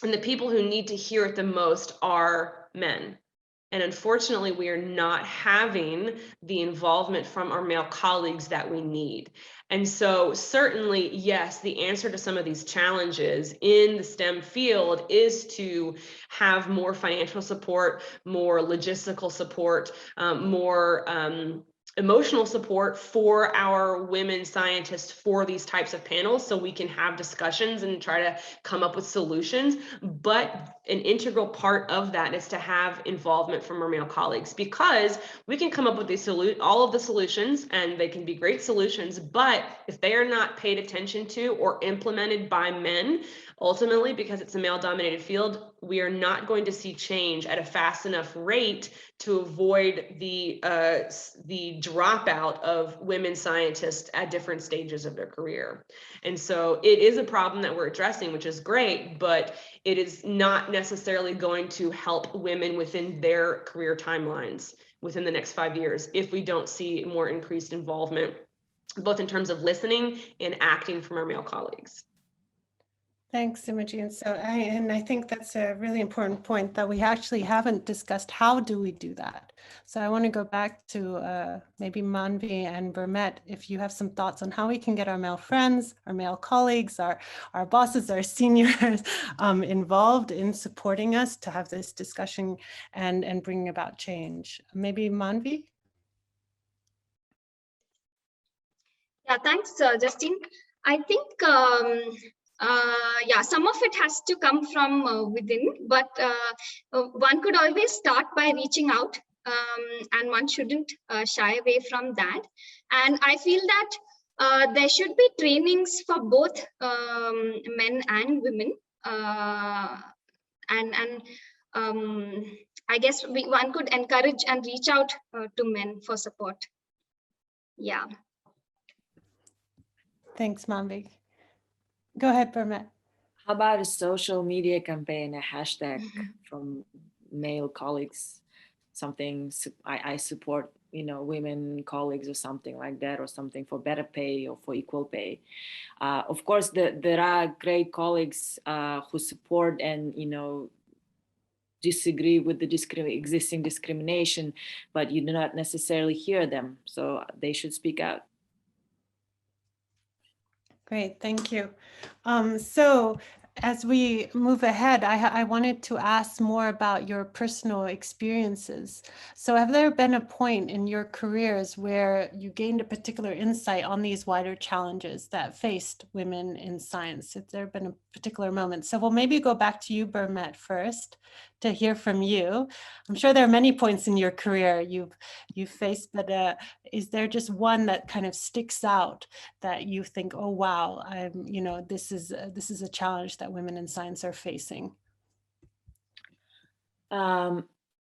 and the people who need to hear it the most are men. And unfortunately, we are not having the involvement from our male colleagues that we need. And so certainly, yes, the answer to some of these challenges in the STEM field is to have more financial support, more logistical support, more emotional support for our women scientists for these types of panels, so we can have discussions and try to come up with solutions. But an integral part of that is to have involvement from our male colleagues, because we can come up with all of the solutions, and they can be great solutions, but if they are not paid attention to or implemented by men, ultimately, because it's a male-dominated field, we are not going to see change at a fast enough rate to avoid the dropout of women scientists at different stages of their career. And so it is a problem that we're addressing, which is great, but it is not necessarily going to help women within their career timelines within the next 5 years if we don't see more increased involvement, both in terms of listening and acting from our male colleagues. Thanks, Imogene. So I think that's a really important point, that we actually haven't discussed how do we do that. So I want to go back to maybe Manvi and Bermet, if you have some thoughts on how we can get our male friends, our male colleagues, our bosses, our seniors involved in supporting us to have this discussion and bringing about change. Maybe Manvi? Yeah, thanks, Justine. I think yeah, some of it has to come from within, but one could always start by reaching out, and one shouldn't shy away from that. And I feel that there should be trainings for both men and women, and I guess one could encourage and reach out to men for support. Yeah. Thanks, Manvi. Go ahead, Bermet. How about a social media campaign, a hashtag from male colleagues, something I support, women colleagues or something like that, or something for better pay or for equal pay. Of course, there are great colleagues who support and, disagree with the existing discrimination, but you do not necessarily hear them. So they should speak out. Great, thank you. So as we move ahead, I wanted to ask more about your personal experiences. So have there been a point in your careers where you gained a particular insight on these wider challenges that faced women in science? Has there been a particular moment? So we'll maybe go back to you, Bermet, first, to hear from you. I'm sure there are many points in your career you've faced, but is there just one that kind of sticks out that you think, oh wow, this is a challenge that women in science are facing?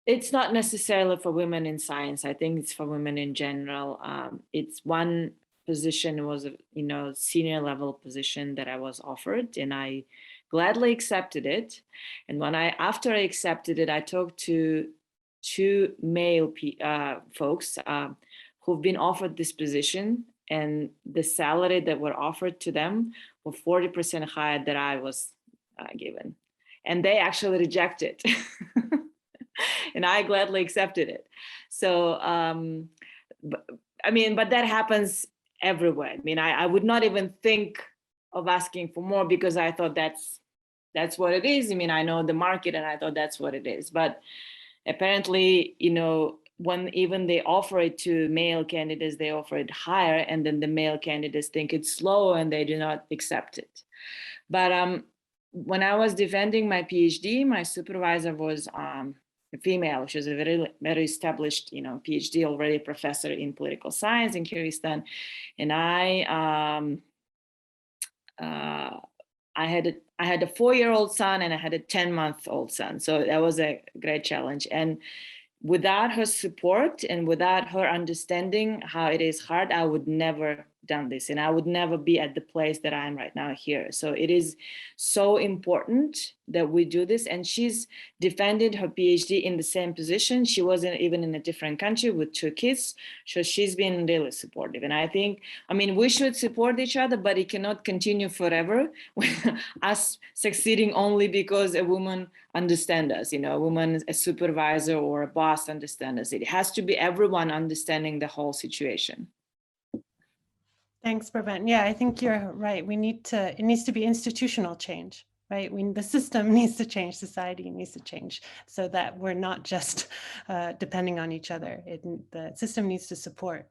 It's not necessarily for women in science. I think it's for women in general. It's one position was a senior level position that I was offered, and I gladly accepted it. And after I accepted it, I talked to two male folks who've been offered this position, and the salary that were offered to them were 40% higher than I was given, and they actually rejected. And I gladly accepted it. So, but that happens everywhere. I mean, I would not even think of asking for more because I thought that's what it is. I mean, I know the market and I thought that's what it is. But apparently, when even they offer it to male candidates, they offer it higher, and then the male candidates think it's low and they do not accept it. But when I was defending my PhD, my supervisor was a female. She was a very, very established, PhD, already professor in political science in Kyrgyzstan. And I had a 4-year-old son and I had a 10-month-old son. So that was a great challenge. And without her support and without her understanding how it is hard, I would never done this, and I would never be at the place that I am right now here. So it is so important that we do this. And she's defended her PhD in the same position. She wasn't even in a different country with 2 kids. So she's been really supportive. And I think, we should support each other, but it cannot continue forever us succeeding only because a woman understands us, a woman, a supervisor or a boss understands us. It has to be everyone understanding the whole situation. Thanks, Bermet. Yeah, I think you're right. It needs to be institutional change, right? The system needs to change, society needs to change so that we're not just depending on each other. The system needs to support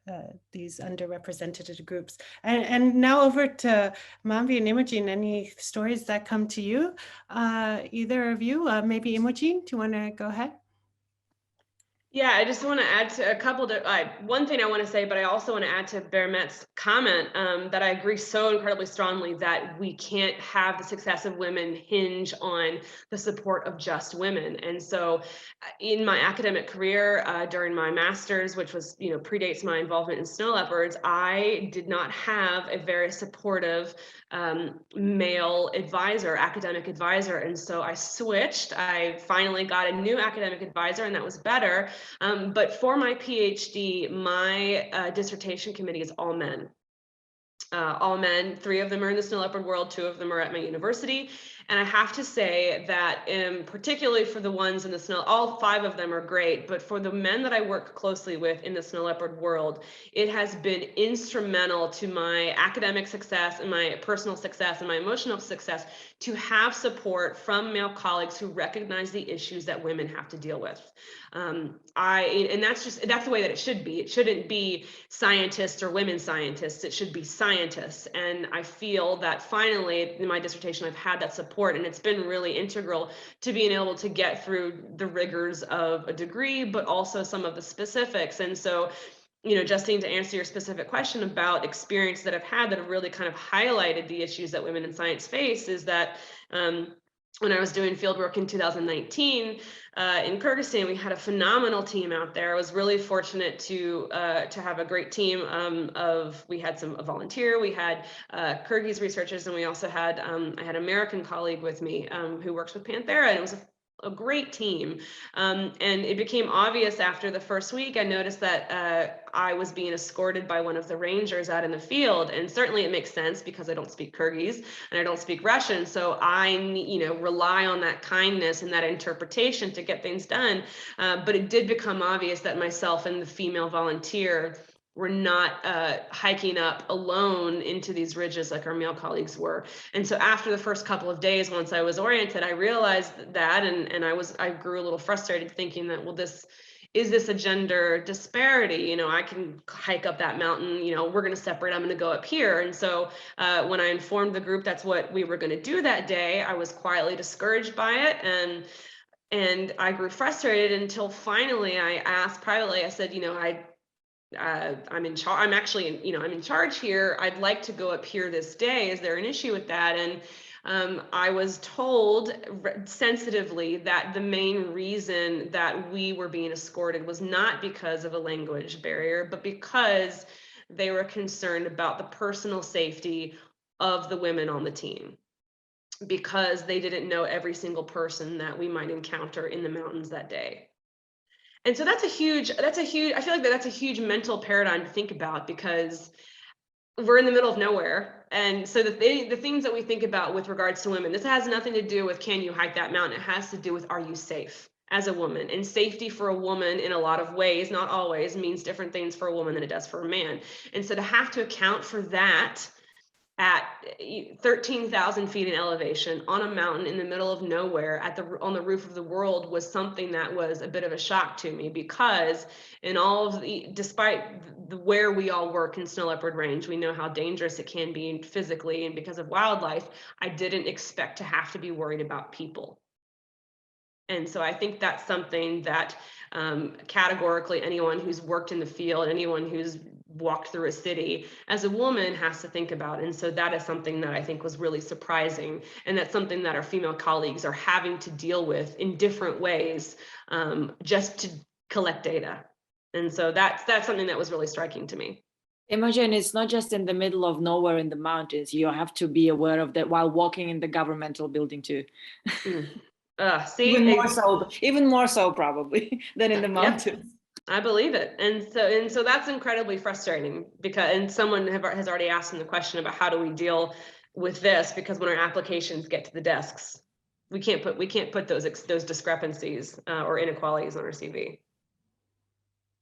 these underrepresented groups. And now over to Manvi and Imogene, any stories that come to you? Either of you, maybe Imogene, do you want to go ahead? Yeah, I just want to add to a couple of, one thing I want to say, but I also want to add to Bermet's comment that I agree so incredibly strongly that we can't have the success of women hinge on the support of just women. And so in my academic career, during my master's, which was, predates my involvement in Snow Leopards, I did not have a very supportive male advisor, academic advisor. And so I switched. I finally got a new academic advisor, and that was better. But for my PhD, my dissertation committee is all men. All men, 3 of them are in the Snow Leopard world, 2 of them are at my university. And I have to say that particularly for the ones in the Snow, all 5 of them are great, but for the men that I work closely with in the Snow Leopard world, it has been instrumental to my academic success and my personal success and my emotional success to have support from male colleagues who recognize the issues that women have to deal with. And that's the way that it should be. It shouldn't be scientists or women scientists. It should be scientists. And I feel that finally in my dissertation, I've had that support, and it's been really integral to being able to get through the rigors of a degree, but also some of the specifics. And so, Justine, to answer your specific question about experience that I've had that have really kind of highlighted the issues that women in science face is that when I was doing fieldwork in 2019 in Kyrgyzstan, we had a phenomenal team out there. I was really fortunate to have a great team we had a volunteer, we had Kyrgyz researchers, and we also had, I had an American colleague with me who works with Panthera, and it was a great team. And it became obvious after the first week, I noticed that I was being escorted by one of the rangers out in the field. And certainly it makes sense because I don't speak Kyrgyz and I don't speak Russian. So I, rely on that kindness and that interpretation to get things done. But it did become obvious that myself and the female volunteer were not hiking up alone into these ridges like our male colleagues were. And so after the first couple of days, once I was oriented, I realized that, and I grew a little frustrated thinking that, well, is this a gender disparity? I can hike up that mountain, we're going to separate, I'm going to go up here. And so when I informed the group that's what we were going to do that day, I was quietly discouraged by it. And And I grew frustrated until finally I asked privately, I said, I'm in charge. I'm actually, I'm in charge here. I'd like to go up here this day. Is there an issue with that? And I was told sensitively that the main reason that we were being escorted was not because of a language barrier, but because they were concerned about the personal safety of the women on the team, because they didn't know every single person that we might encounter in the mountains that day. And so that's a huge, I feel like that's a huge mental paradigm to think about, because we're in the middle of nowhere. And so the things that we think about with regards to women, this has nothing to do with, can you hike that mountain? It has to do with, are you safe as a woman? And safety for a woman in a lot of ways, not always, means different things for a woman than it does for a man. And so to have to account for that at 13,000 feet in elevation on a mountain in the middle of nowhere on the roof of the world was something that was a bit of a shock to me, because despite where we all work in Snow Leopard Range, we know how dangerous it can be physically, and because of wildlife, I didn't expect to have to be worried about people. And so I think that's something that categorically anyone who's worked in the field, anyone who's walked through a city as a woman has to think about. And so that is something that I think was really surprising. And that's something that our female colleagues are having to deal with in different ways, just to collect data. And so that's something that was really striking to me. Imagine it's not just in the middle of nowhere in the mountains. You have to be aware of that while walking in the governmental building too. See, even more so probably than in the mountains. Yep. I believe it. And so that's incredibly frustrating, and someone has already asked them the question about how do we deal with this, because when our applications get to the desks, we can't put those discrepancies or inequalities on our CV.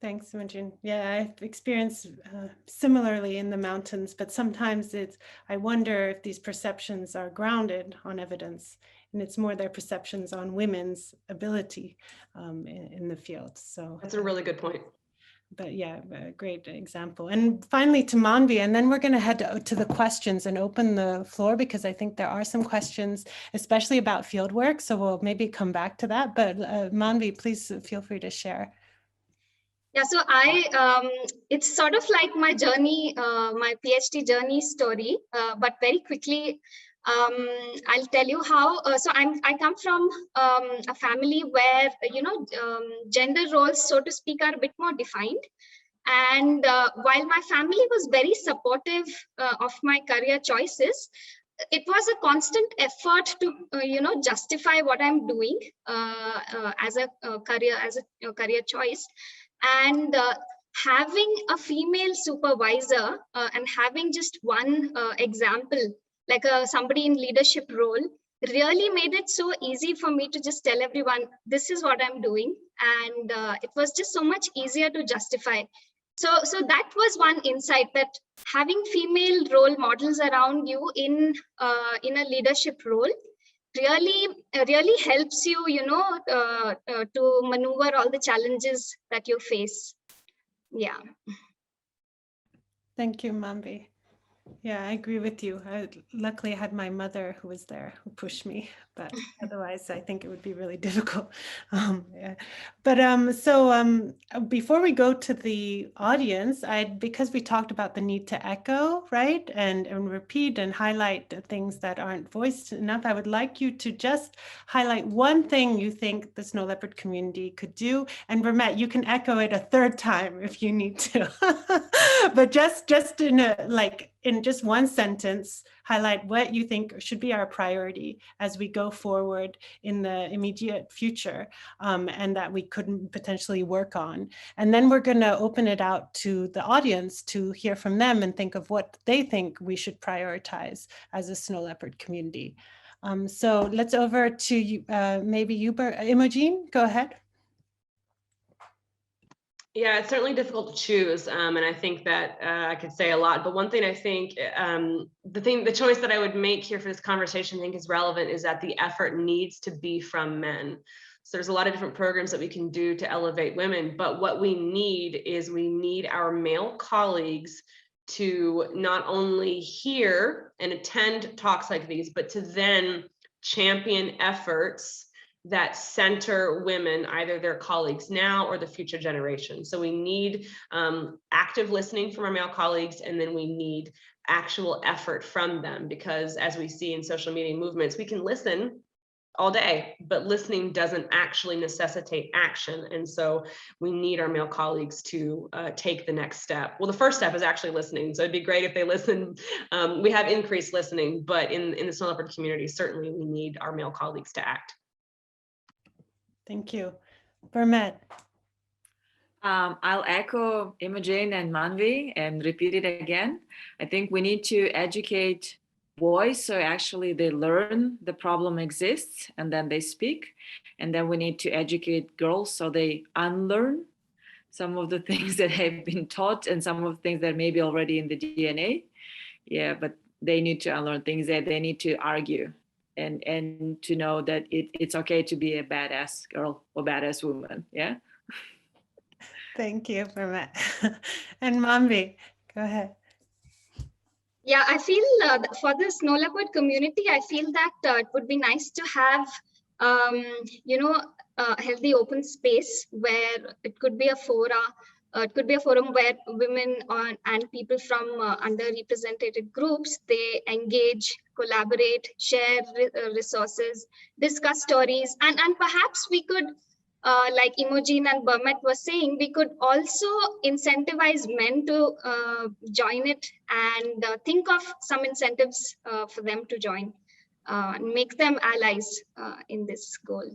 Thanks, Imogene. Yeah, I've experienced similarly in the mountains, but sometimes I wonder if these perceptions are grounded on evidence, and it's more their perceptions on women's ability in the field. So that's a really good point. But yeah, a great example. And finally to Manvi, and then we're going to head to the questions and open the floor, because I think there are some questions, especially about fieldwork. So we'll maybe come back to that. But Manvi, please feel free to share. Yeah, so it's sort of like my journey, my PhD journey story, but very quickly, I'll tell you how. So I come from a family where, gender roles, so to speak, are a bit more defined. And while my family was very supportive of my career choices, it was a constant effort to, justify what I'm doing as a career choice. And having a female supervisor and having just one example, like somebody in leadership role, really made it so easy for me to just tell everyone, this is what I'm doing. And it was just so much easier to justify. So that was one insight, that having female role models around you in a leadership role really helps you, to maneuver all the challenges that you face. Yeah. Thank you, Manvi. Yeah, I agree with you. Luckily, I had my mother who was there, who pushed me, but otherwise, I think it would be really difficult. Yeah. But so before we go to the audience, because we talked about the need to echo, right, and repeat and highlight the things that aren't voiced enough, I would like you to just highlight one thing you think the Snow Leopard community could do. And Bernett, you can echo it a third time if you need to, but just in just one sentence, highlight what you think should be our priority as we go forward in the immediate future, and that we could potentially work on. And then we're going to open it out to the audience to hear from them and think of what they think we should prioritize as a Snow Leopard community. So let's over to maybe you, Imogene, go ahead. Yeah, it's certainly difficult to choose. And I think that I could say a lot, but one thing I think, the choice that I would make here for this conversation, I think is relevant, is that the effort needs to be from men. So there's a lot of different programs that we can do to elevate women, but what we need is our male colleagues to not only hear and attend talks like these, but to then champion efforts that center women, either their colleagues now or the future generation. So we need active listening from our male colleagues, and then we need actual effort from them, because as we see in social media movements, we can listen all day, but listening doesn't actually necessitate action. And so we need our male colleagues to take the next step. Well, the first step is actually listening. So it'd be great if they listen. We have increased listening, but in the Snow Leopard community, certainly we need our male colleagues to act. Thank you. Bermet. I'll echo Imogene and Manvi and repeat it again. I think we need to educate boys so actually they learn the problem exists and then they speak. And then we need to educate girls so they unlearn some of the things that have been taught and some of the things that may be already in the DNA. Yeah, but they need to unlearn things, that they need to argue and to know that it's okay to be a badass girl or badass woman. Yeah. Thank you, Bermet. And Manvi, go ahead. Yeah, I feel for the Snow Leopard community, I feel that it would be nice to have, a healthy open space where it could be a forum where women and people from underrepresented groups, they engage, collaborate, share resources, discuss stories, and perhaps we could, like Imogene and Bermet was saying, we could also incentivize men to join it and think of some incentives for them to join and make them allies in this goal.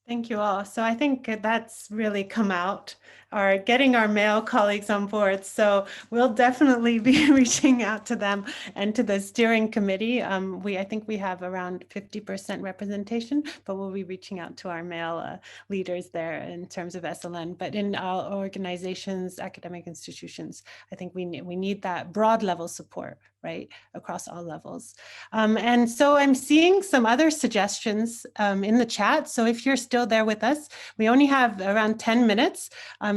Thank you all. So I think that's really come out, or getting our male colleagues on board. So we'll definitely be reaching out to them and to the steering committee. I think we have around 50% representation, but we'll be reaching out to our male leaders there in terms of SLN. But in our organizations, academic institutions, I think we need that broad level support, right, across all levels. And so I'm seeing some other suggestions in the chat. So if you're still there with us, we only have around 10 minutes.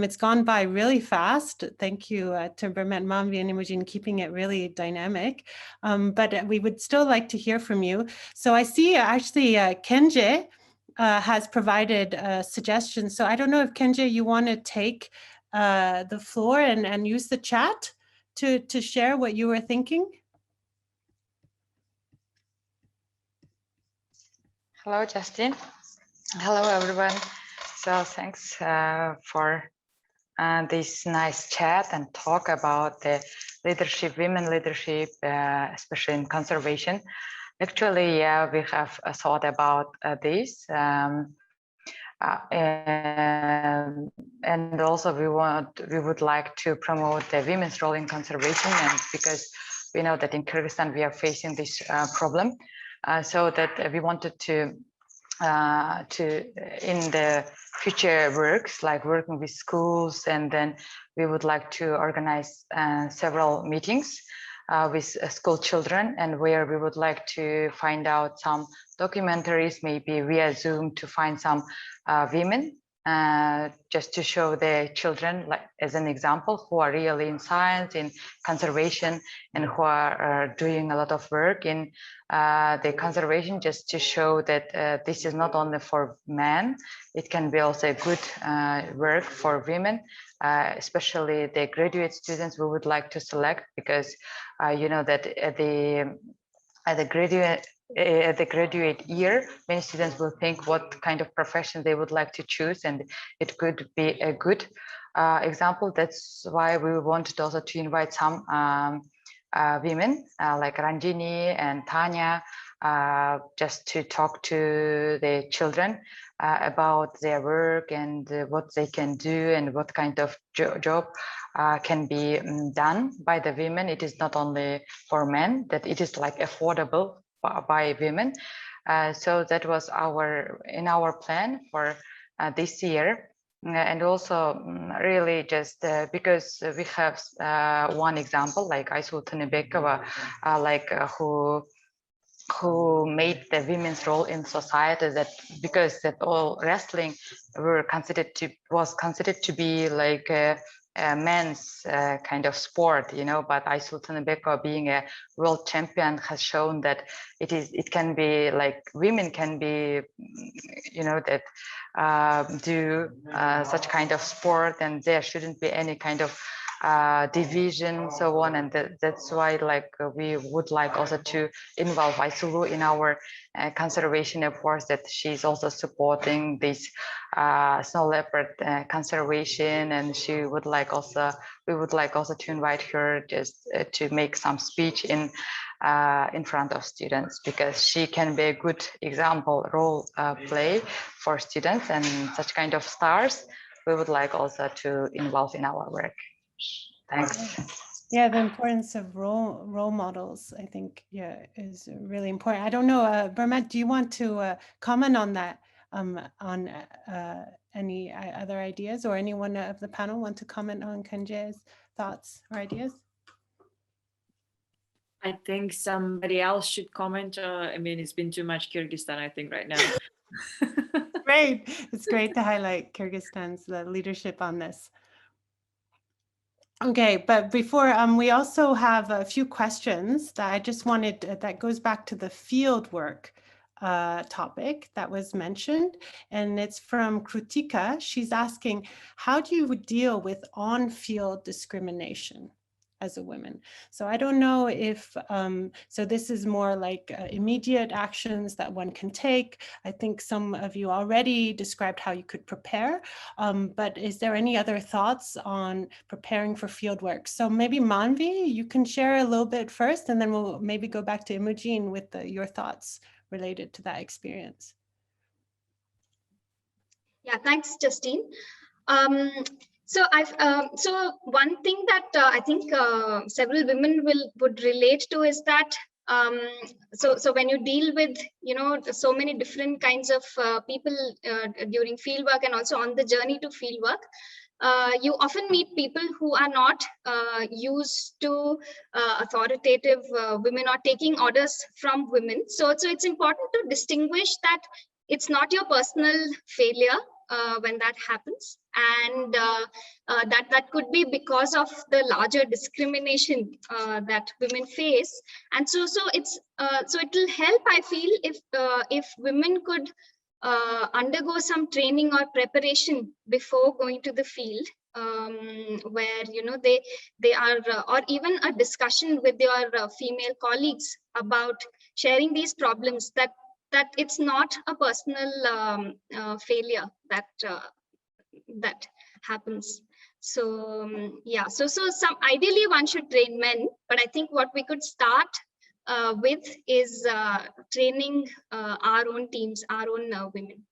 It's gone by really fast. Thank you to Bermet, Manvi, and Imogene, keeping it really dynamic. But we would still like to hear from you. So I see actually Kenje has provided suggestions. So I don't know if Kenje, you want to take the floor and use the chat to share what you were thinking? Hello, Justine. Hello, everyone. So thanks for this nice chat and talk about the leadership, women leadership, especially in conservation. Actually, yeah, we have thought about this. And also we would like to promote the women's role in conservation, and because we know that in Kyrgyzstan we are facing this problem, so that we wanted to in the future works, like working with schools, and then we would like to organize several meetings with school children, and where we would like to find out some documentaries, maybe via Zoom, to find some women, just to show the children, like as an example, who are really in science, in conservation, and who are doing a lot of work in the conservation, just to show that this is not only for men, it can be also a good work for women, especially the graduate students we would like to select, because you know that at the graduate year, many students will think what kind of profession they would like to choose, and it could be a good example. That's why we wanted also to invite some women like Ranjini and Tanya, just to talk to the children about their work and what they can do and what kind of job can be done by the women. It is not only for men, that it is like affordable by women. So that was in our plan for this year. And also really just because we have one example like Aysul Tanibekova, who made the women's role in society, that because that all wrestling was considered to be like a men's kind of sport, you know, but Aysultan Beko being a world champion has shown that it can be like women can be, you know, that do such kind of sport, and there shouldn't be any kind of division, so on. And that's why like we would like also to involve Aysulu in our conservation efforts, that she's also supporting this snow leopard conservation, and we would like also to invite her just to make some speech in front of students, because she can be a good role play for students, and such kind of stars we would like also to involve in our work. Thanks. Yeah, the importance of role models, I think, yeah, is really important. I don't know, Bermet, do you want to comment on that, on any other ideas, or anyone of the panel want to comment on Kanje's thoughts or ideas? I think somebody else should comment. I mean, it's been too much Kyrgyzstan, I think, right now. Great. It's great to highlight Kyrgyzstan's leadership on this. Okay, but before, we also have a few questions that I just wanted, that goes back to the field work topic that was mentioned, and it's from Krutika. She's asking, how do you deal with on-field discrimination as a woman? So I don't know if, so this is more like immediate actions that one can take. I think some of you already described how you could prepare, but is there any other thoughts on preparing for field work? So maybe Manvi, you can share a little bit first, and then we'll maybe go back to Imogene with your thoughts related to that experience. Yeah, thanks, Justine. So one thing that I think several women would relate to is that so when you deal with, you know, so many different kinds of people during fieldwork and also on the journey to fieldwork, you often meet people who are not used to authoritative women or taking orders from women. So it's important to distinguish that it's not your personal failure when that happens, and that could be because of the larger discrimination that women face. And so it's so it will help, I feel, if women could undergo some training or preparation before going to the field, where, you know, they are or even a discussion with your female colleagues about sharing these problems, that it's not a personal failure that happens. So yeah, so some ideally one should train men, but I think what we could start with is training our own teams, our own women.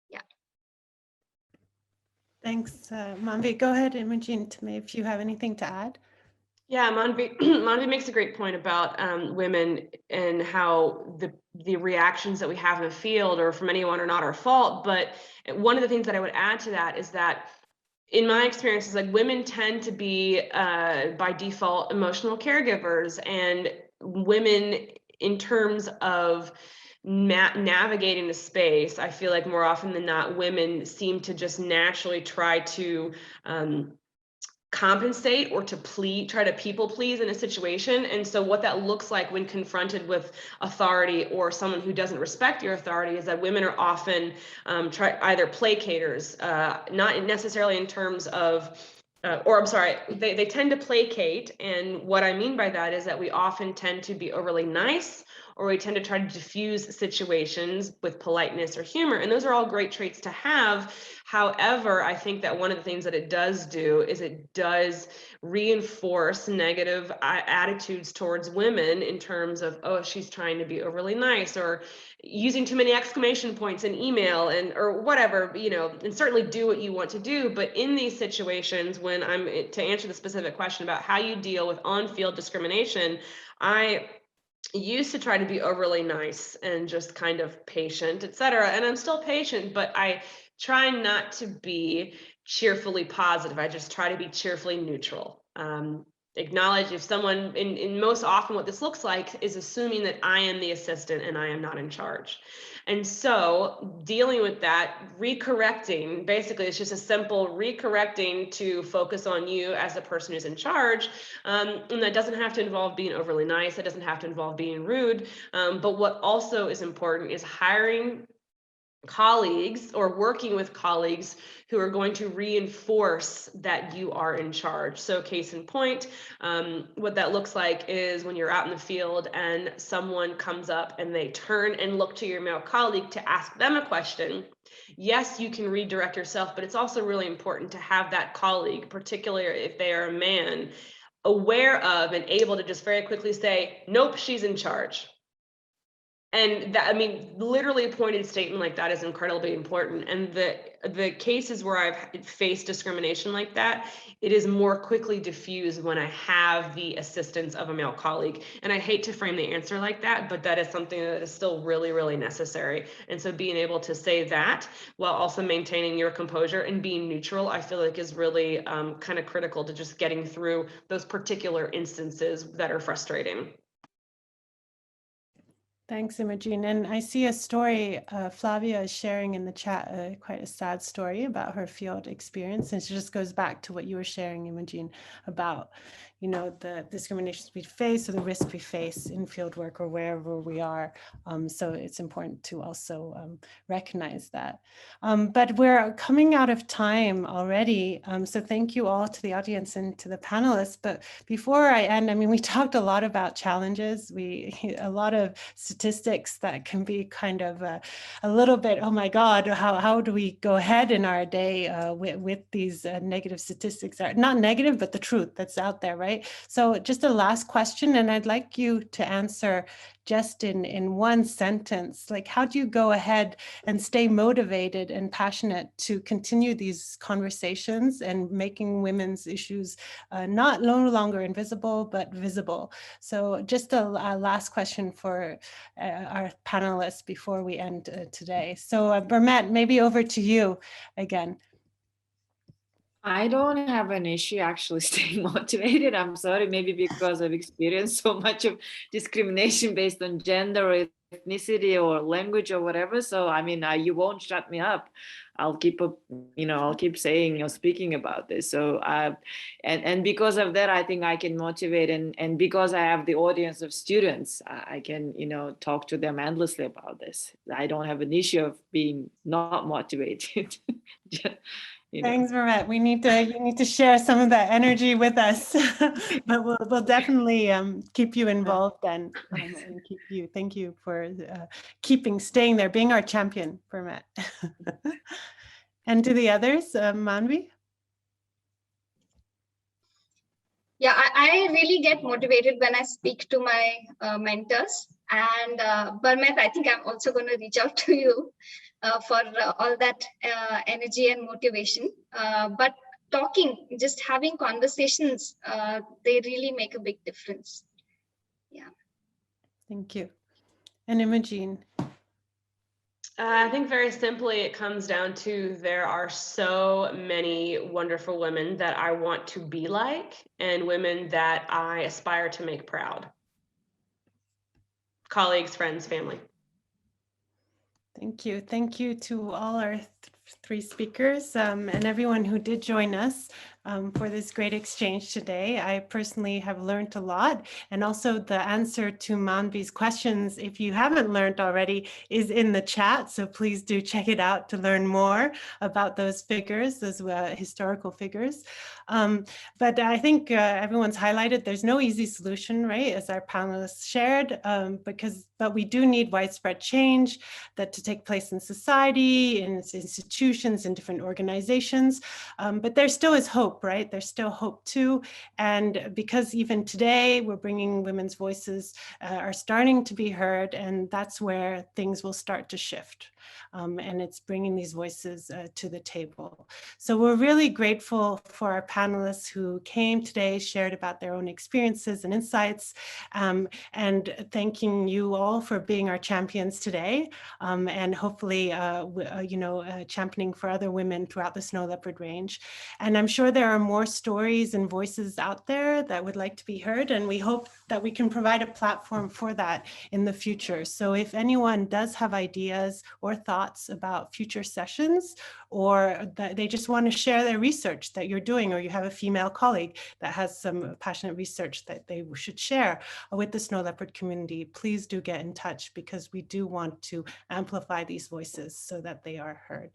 Yeah. Thanks, Manvi. Go ahead, Imogene, if you have anything to add. Yeah, Manvi makes a great point about women and how the reactions that we have in the field or from anyone are not our fault. But one of the things that I would add to that is that, in my experience, is like women tend to be by default emotional caregivers, and women, in terms of navigating the space, I feel like more often than not, women seem to just naturally try to compensate or to try to people please in a situation. And so what that looks like when confronted with authority or someone who doesn't respect your authority is that women are often either placaters, not necessarily in terms of they tend to placate. And what I mean by that is that we often tend to be overly nice, or we tend to try to diffuse situations with politeness or humor. And those are all great traits to have. However, I think that one of the things that it does do is it does reinforce negative attitudes towards women in terms of, oh, she's trying to be overly nice, or using too many exclamation points in email, and or whatever, you know, and certainly do what you want to do. But in these situations, when to answer the specific question about how you deal with on-field discrimination, I used to try to be overly nice and just kind of patient, etc. And I'm still patient, but I try not to be cheerfully positive. I just try to be cheerfully neutral. Acknowledge if someone, in most often what this looks like is assuming that I am the assistant and I am not in charge. And so dealing with that, recorrecting, basically it's just a simple recorrecting to focus on you as the person who's in charge. And that doesn't have to involve being overly nice. That doesn't have to involve being rude. But what also is important is hiring colleagues or working with colleagues who are going to reinforce that you are in charge. So case in point, what that looks like is when you're out in the field and someone comes up and they turn and look to your male colleague to ask them a question. Yes, you can redirect yourself, but it's also really important to have that colleague, particularly if they are a man, aware of and able to just very quickly say, nope, she's in charge. And that, I mean, literally a pointed statement like that is incredibly important. And the cases where I've faced discrimination like that, it is more quickly diffused when I have the assistance of a male colleague. And I hate to frame the answer like that, but that is something that is still really, really necessary. And so being able to say that while also maintaining your composure and being neutral, I feel like is really kind of critical to just getting through those particular instances that are frustrating. Thanks, Imogene. And I see a story Flavia is sharing in the chat, quite a sad story about her field experience. And it just goes back to what you were sharing, Imogene, about, you know, the discriminations we face or the risk we face in field work or wherever we are. So it's important to also recognize that. But we're coming out of time already. So thank you all to the audience and to the panelists. But before I end, I mean, we talked a lot about challenges. A lot of statistics that can be kind of a little bit, oh my God, how do we go ahead in our day with these negative statistics? Not negative, but the truth that's out there, right? So just a last question, and I'd like you to answer just in one sentence, like how do you go ahead and stay motivated and passionate to continue these conversations and making women's issues not no longer invisible, but visible? So just a last question for our panelists before we end today. So Bermet, maybe over to you again. I don't have an issue actually staying motivated. I'm sorry, maybe because I've experienced so much of discrimination based on gender or ethnicity or language or whatever. So, I mean, you won't shut me up. I'll keep I'll keep saying or speaking about this. So, and because of that, I think I can motivate, and because I have the audience of students, I can, talk to them endlessly about this. I don't have an issue of being not motivated. Thanks, Bermet. You need to share some of that energy with us, but we'll definitely keep you involved then, and keep you. Thank you for staying there, being our champion, Bermet. And to the others, Manvi. Yeah, I really get motivated when I speak to my mentors. And Bermet, I think I'm also going to reach out to you for all that energy and motivation. But talking, just having conversations, they really make a big difference. Yeah. Thank you. And Imogene. I think very simply, it comes down to there are so many wonderful women that I want to be like and women that I aspire to make proud. Colleagues, friends, family. Thank you. Thank you to all our three speakers and everyone who did join us for this great exchange today. I personally have learned a lot, and also the answer to Manvi's questions, if you haven't learned already, is in the chat. So please do check it out to learn more about those figures, those historical figures. But I think everyone's highlighted there's no easy solution, right, as our panelists shared, but we do need widespread change that to take place in society, in institutions, in different organizations. But there still is hope, right? There's still hope too. And because even today we're bringing women's voices are starting to be heard, and that's where things will start to shift. And it's bringing these voices to the table. So we're really grateful for our panelists who came today, shared about their own experiences and insights, and thanking you all for being our champions today, and hopefully, championing for other women throughout the Snow Leopard range. And I'm sure there there are more stories and voices out there that would like to be heard, and we hope that we can provide a platform for that in the future. So if anyone does have ideas or thoughts about future sessions, or that they just want to share their research that you're doing, or you have a female colleague that has some passionate research that they should share with the Snow Leopard community, please do get in touch, because we do want to amplify these voices so that they are heard.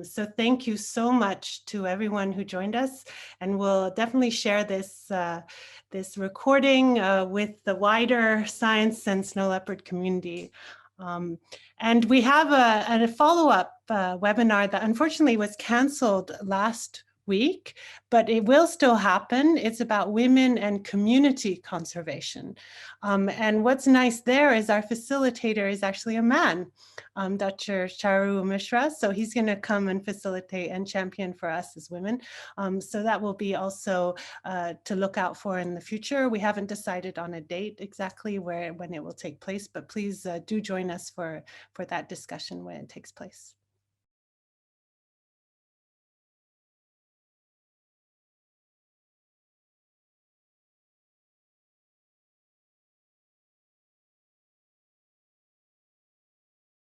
So thank you so much to everyone who joined us, and we'll definitely share this this recording with the wider science and Snow Leopard community. And we have a follow-up webinar that unfortunately was canceled last week, but it will still happen. It's about women and community conservation. And what's nice there is our facilitator is actually a man, Dr. Charu Mishra. So he's going to come and facilitate and champion for us as women. So that will be also to look out for in the future. We haven't decided on a date exactly when it will take place, but please do join us for that discussion when it takes place.